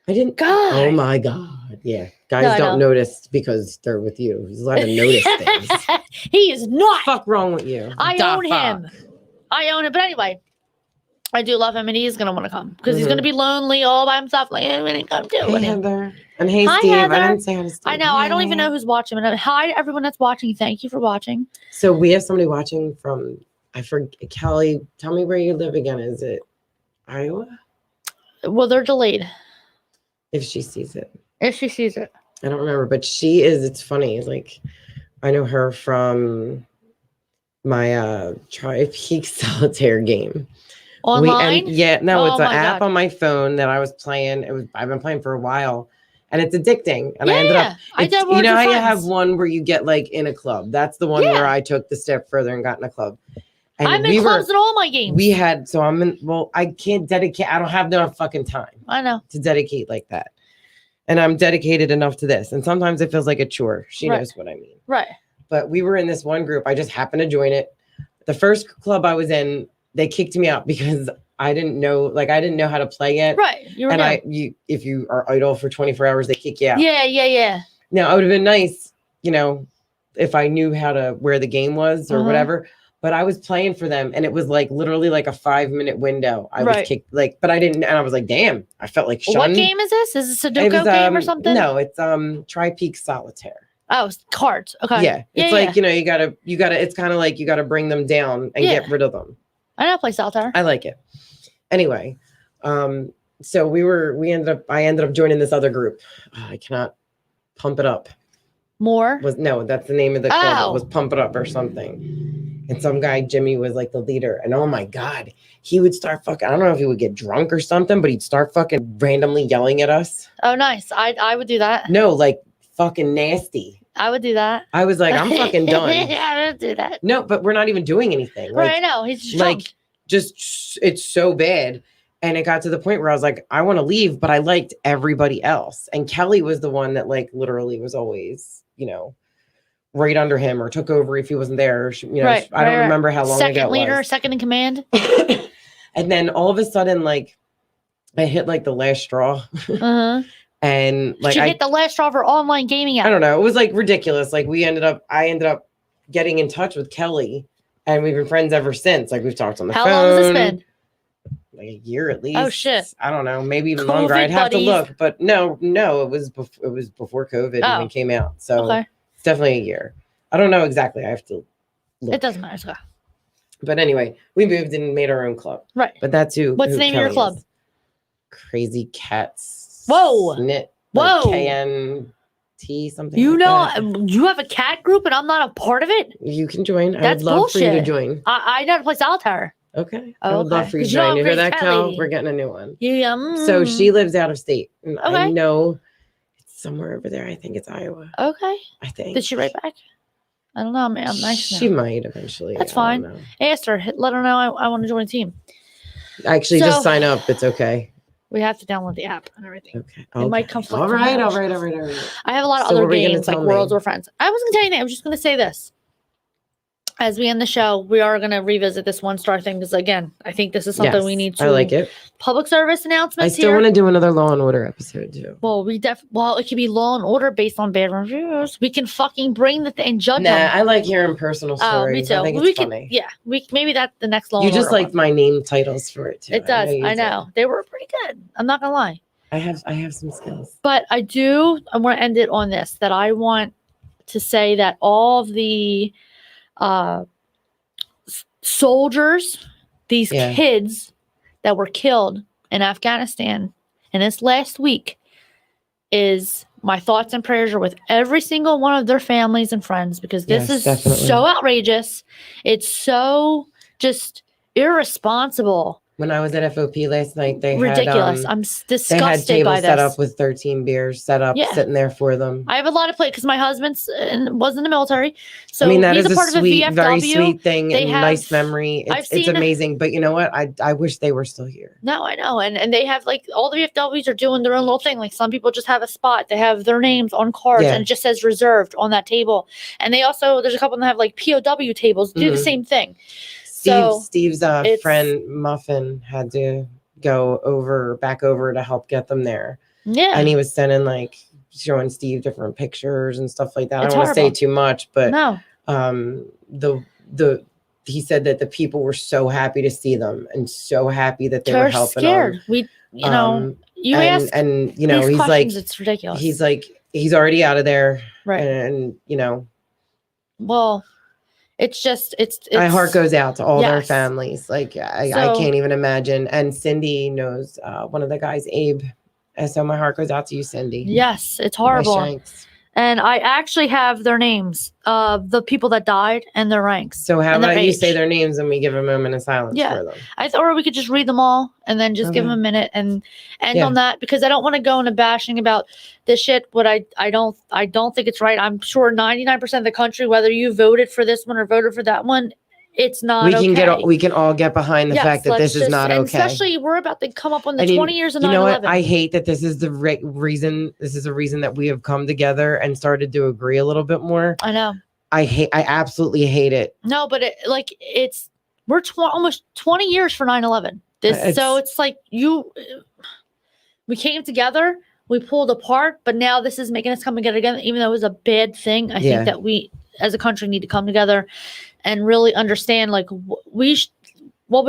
S2: I didn't. God. Oh my God. Yeah, guys don't notice because they're with you. He's allowed to notice things.
S1: He is not.
S2: Fuck wrong with you?
S1: I own him. But anyway. I do love him, and he's gonna want to come because he's gonna be lonely all by himself. Like, I'm gonna come too.
S2: Hey, Heather. And hey, Steve.
S1: Heather.
S2: I didn't say hi to Steve.
S1: I know. I don't even know who's watching. And hi to everyone that's watching. Thank you for watching.
S2: So we have somebody watching from. I forget. Kelly, tell me where you live again. Is it Iowa?
S1: Well, they're delayed.
S2: If she sees it.
S1: I
S2: don't remember, but she is. It's funny. It's like I know her from my Tri-Peak Solitaire game.
S1: Online?
S2: It's an app on my phone that I was playing. I've been playing for a while, and it's addicting. And I ended up. You know how you have one where you get like in a club. That's the one where I took the step further and got in a club. And
S1: I'm in clubs in all my games.
S2: We had I'm in. Well, I can't dedicate. I don't have enough fucking time.
S1: I know
S2: to dedicate like that, and I'm dedicated enough to this. And sometimes it feels like a chore. She knows what I mean.
S1: Right.
S2: But we were in this one group. I just happened to join it. The first club I was in. They kicked me out because I didn't know how to play yet.
S1: Right.
S2: If you are idle for 24 hours, they kick you out.
S1: Yeah.
S2: Now, it would have been nice, if I knew where the game was or whatever. But I was playing for them, and it was like literally like a 5-minute window. I was kicked, but I didn't, and I was like, damn, I felt like shunned.
S1: What game is this? Is it a Sudoku game or something?
S2: No, it's Tri-Peak Solitaire.
S1: Oh, cards. Okay.
S2: Yeah. It's like, you gotta, it's kind of like you gotta bring them down and get rid of them.
S1: I know how to play solitaire.
S2: I like it. Anyway, so I ended up joining this other group. I cannot pump it up. That's the name of the club. It was Pump It Up or something. And some guy, Jimmy, was like the leader. And oh my God, he would start fucking, I don't know if he would get drunk or something, but he'd start fucking randomly yelling at us.
S1: Oh, nice. I would do that.
S2: No, like fucking nasty.
S1: I would do that.
S2: I was like, I'm fucking done.
S1: I would do that.
S2: No, but we're not even doing anything.
S1: Right, I know. He's just
S2: it's so bad. And it got to the point where I was like, I want to leave, but I liked everybody else. And Kelly was the one that like literally was always, right under him or took over if he wasn't there. I don't remember how long ago it was.
S1: Second leader, second in command.
S2: And then all of a sudden, like, I hit like the last straw. And like
S1: she hit the last straw for online gaming app.
S2: I don't know. It was like ridiculous. Like I ended up getting in touch with Kelly, and we've been friends ever since. Like we've talked on the phone.
S1: How long has this been?
S2: Like a year at least.
S1: Oh shit!
S2: I don't know, maybe even longer. I'd have to look, but no, it was before COVID even came out. So it's definitely a year. I don't know exactly. I have to look.
S1: It doesn't matter.
S2: But anyway, we moved and made our own club.
S1: Right.
S2: But that's who.
S1: What's the name of your club?
S2: Crazy Cats.
S1: Whoa.
S2: Knit.
S1: Whoa.
S2: KN. T something.
S1: You
S2: like
S1: know,
S2: that.
S1: you have a cat group and I'm not a part of it.
S2: You can join.
S1: That's
S2: I'd love
S1: bullshit.
S2: for you to join.
S1: I know how to play solitaire.
S2: Okay.
S1: Oh,
S2: I would love for you to join. You hear that, Cal? We're getting a new one.
S1: Yeah.
S2: So she lives out of state. And
S1: Okay.
S2: I know it's somewhere over there. I think it's Iowa.
S1: Okay.
S2: I think.
S1: Did she write back? I don't know. I'm nice.
S2: She might eventually.
S1: That's fine. Ask her. Let her know I want to join a team.
S2: Actually, just sign up. It's okay.
S1: We have to download the app and everything.
S2: Okay.
S1: It might conflict.
S2: All right.
S1: I have a lot of other games like Worlds or Friends. I wasn't telling you. I was just going to say this. As we end the show, we are going to revisit this 1-star thing because, again, I think this is something we need to.
S2: I like it.
S1: Public service announcements.
S2: I still want to do another Law and Order episode too.
S1: Well, it could be Law and Order based on bad reviews. We can fucking bring the thing and judge them.
S2: I like hearing personal stories.
S1: Oh, me too.
S2: I think it's funny.
S1: Maybe that's the next Law and Order.
S2: You just liked my name titles for it too.
S1: It does. I know. They were pretty good. I'm not gonna lie.
S2: I have some skills.
S1: But I want to end it on this. That I want to say that all of the soldiers, these kids that were killed in Afghanistan in this last week, is my thoughts and prayers are with every single one of their families and friends, because this is definitely so outrageous. It's so just irresponsible.
S2: When I was at FOP last night, they
S1: ridiculous.
S2: Had,
S1: I'm disgusted
S2: they had tables
S1: by this.
S2: set up with 13 beers set up, sitting there for them.
S1: I have a lot of play because my husband's was in the military, so
S2: I mean that
S1: he's
S2: is
S1: a part
S2: sweet,
S1: of a VFW.
S2: Very sweet thing and nice memory. It's amazing, but you know what? I wish they were still here.
S1: No, I know, and they have like all the VFWs are doing their own little thing. Like some people just have a spot; they have their names on cards, and it just says reserved on that table. And they also there's a couple that have like POW tables, do the same thing.
S2: Steve's friend Muffin had to go back over to help get them there. Yeah. And he was sending showing Steve different pictures and stuff like that. I don't want to say too much, but no. He said that the people were so happy to see them and so happy that they were helping them. And he's like,
S1: it's ridiculous.
S2: He's like, he's already out of there. Right. And
S1: well, it's
S2: my heart goes out to all their families. I can't even imagine. And Cindy knows one of the guys, Abe. And so my heart goes out to you, Cindy.
S1: Yes, it's horrible. And I actually have their names, the people that died and their ranks.
S2: So how about you say their names and we give a moment of silence for them?
S1: Or we could just read them all and then just give them a minute and end on that, because I don't want to go into bashing about this shit. What I don't think it's right. I'm sure 99% of the country, whether you voted for this one or voted for that one, it's not
S2: we can all get behind the fact that this is not okay.
S1: Especially we're about to come up on the 20 years of 9/11. You know what?
S2: I hate that this is the reason. This is a reason that we have come together and started to agree a little bit more.
S1: I know.
S2: I absolutely hate it.
S1: No, but we're almost 20 years for 9/11. So it's like we came together, we pulled apart, but now this is making us come together again. Even though it was a bad thing, I think that we as a country need to come together and really understand what was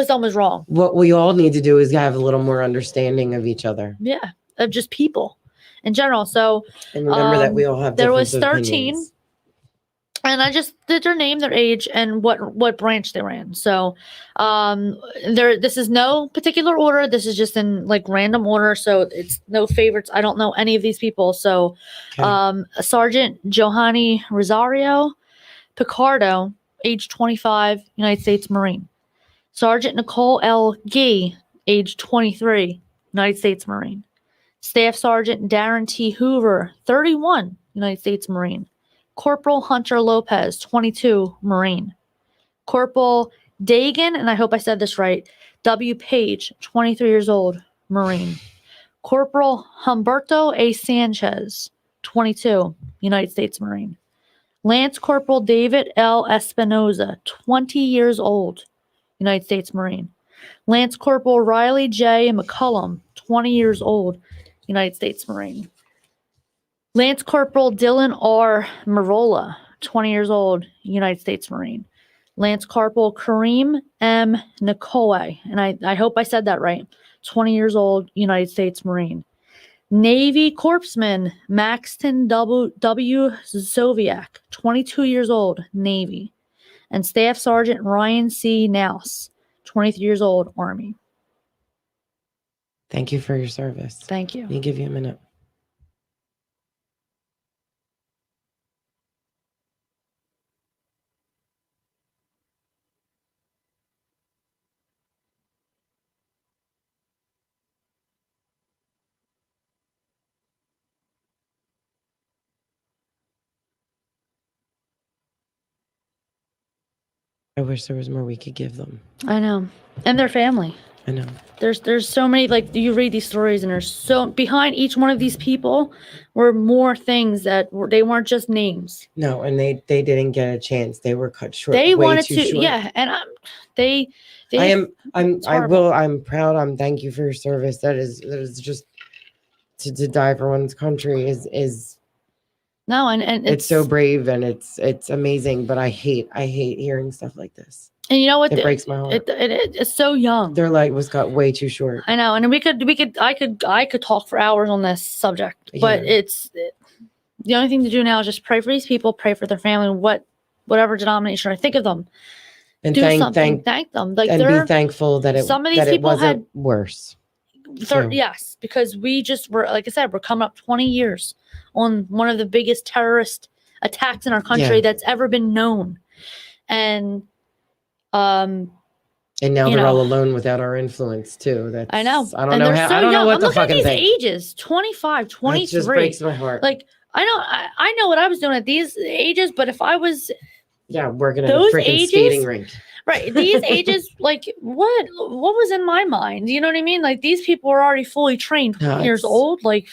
S1: done was wrong.
S2: What we all need to do is have a little more understanding of each other.
S1: Yeah, of just people in general. So
S2: and remember that we all have
S1: there was 13
S2: opinions.
S1: And I just did their name, their age, and what branch they ran. So this is no particular order. This is just in random order. So it's no favorites. I don't know any of these people. So Sergeant Johanny Rosario Picardo, age 25, United States Marine. Sergeant Nicole L. Gee, age 23, United States Marine. Staff Sergeant Darren T. Hoover, 31, United States Marine. Corporal Hunter Lopez, 22, Marine. Corporal Dagan, and I hope I said this right, W. Page, 23 years old, Marine. Corporal Humberto A. Sanchez, 22, United States Marine. Lance Corporal David L. Espinoza, 20 years old, United States Marine. Lance Corporal Riley J. McCullum, 20 years old, United States Marine. Lance Corporal Dylan R. Marola, 20 years old, United States Marine. Lance Corporal Kareem M. Nicoe, and I hope I said that right, 20 years old, United States Marine. Navy Corpsman Maxton W. Zoviak, 22 years old, Navy. And Staff Sergeant Ryan C. Naus, 23 years old, Army.
S2: Thank you for your service.
S1: Thank you.
S2: Let me give you a minute. I wish there was more we could give them.
S1: I know. And their family.
S2: I know.
S1: There's so many, like, you read these stories and there's so behind each one of these people were more things that they weren't just names.
S2: No, and they didn't get a chance. They were cut short.
S1: They
S2: way
S1: wanted
S2: too
S1: to,
S2: short.
S1: yeah, and
S2: I'm proud. I'm thank you for your service. That is just to die for one's country is
S1: no, and
S2: it's so brave and it's amazing. But I hate hearing stuff like this.
S1: And you know what?
S2: It breaks my heart.
S1: It's so young.
S2: Their light was cut way too short.
S1: I know, and I could talk for hours on this subject, but the only thing to do now is just pray for these people, pray for their family, whatever denomination. I think of them,
S2: and
S1: do something, thank them, like
S2: and be thankful that
S1: some of these people
S2: wasn't worse.
S1: Yes, because we just were, like I said, we're coming up 20 years on one of the biggest terrorist attacks in our country that's ever been known, and
S2: now they're all alone without our influence too. That's
S1: I know.
S2: I don't know how. I don't know what the fucking
S1: thing. Ages 25, 23.
S2: It just breaks my heart.
S1: Like I know what I was doing at these ages, but if I was
S2: working at a freaking skating rink.
S1: Right. These ages, like what was in my mind? You know what I mean? Like these people were already fully trained, 20 years old, like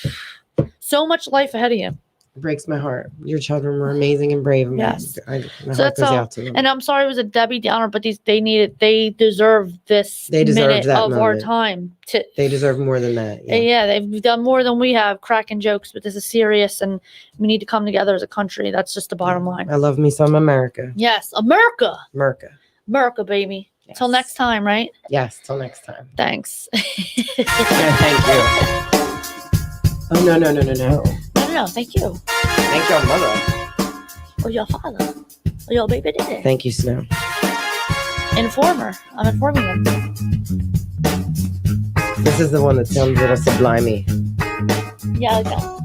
S1: so much life ahead of you.
S2: It breaks my heart. Your children were amazing and brave.
S1: Yes.
S2: My heart goes out to them.
S1: And I'm sorry it was a Debbie Downer, but they deserve this minute of our time.
S2: They deserve more than that.
S1: Yeah, they've done more than we have cracking jokes, but this is serious and we need to come together as a country. That's just the bottom line.
S2: I love me some America.
S1: Yes, America.
S2: America,
S1: baby.
S2: Yes.
S1: Till next time, right?
S2: Yes, till next time.
S1: Thanks.
S2: Thank you. Oh, no.
S1: No, thank you.
S2: Thank your mother.
S1: Or your father. Or your baby daddy.
S2: Thank you, Snow.
S1: Informer. I'm informing them.
S2: This is the one that sounds a little sublimey.
S1: Yeah, I like that.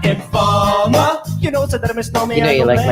S4: Informer, you know, so that I miss no me.
S2: You know you like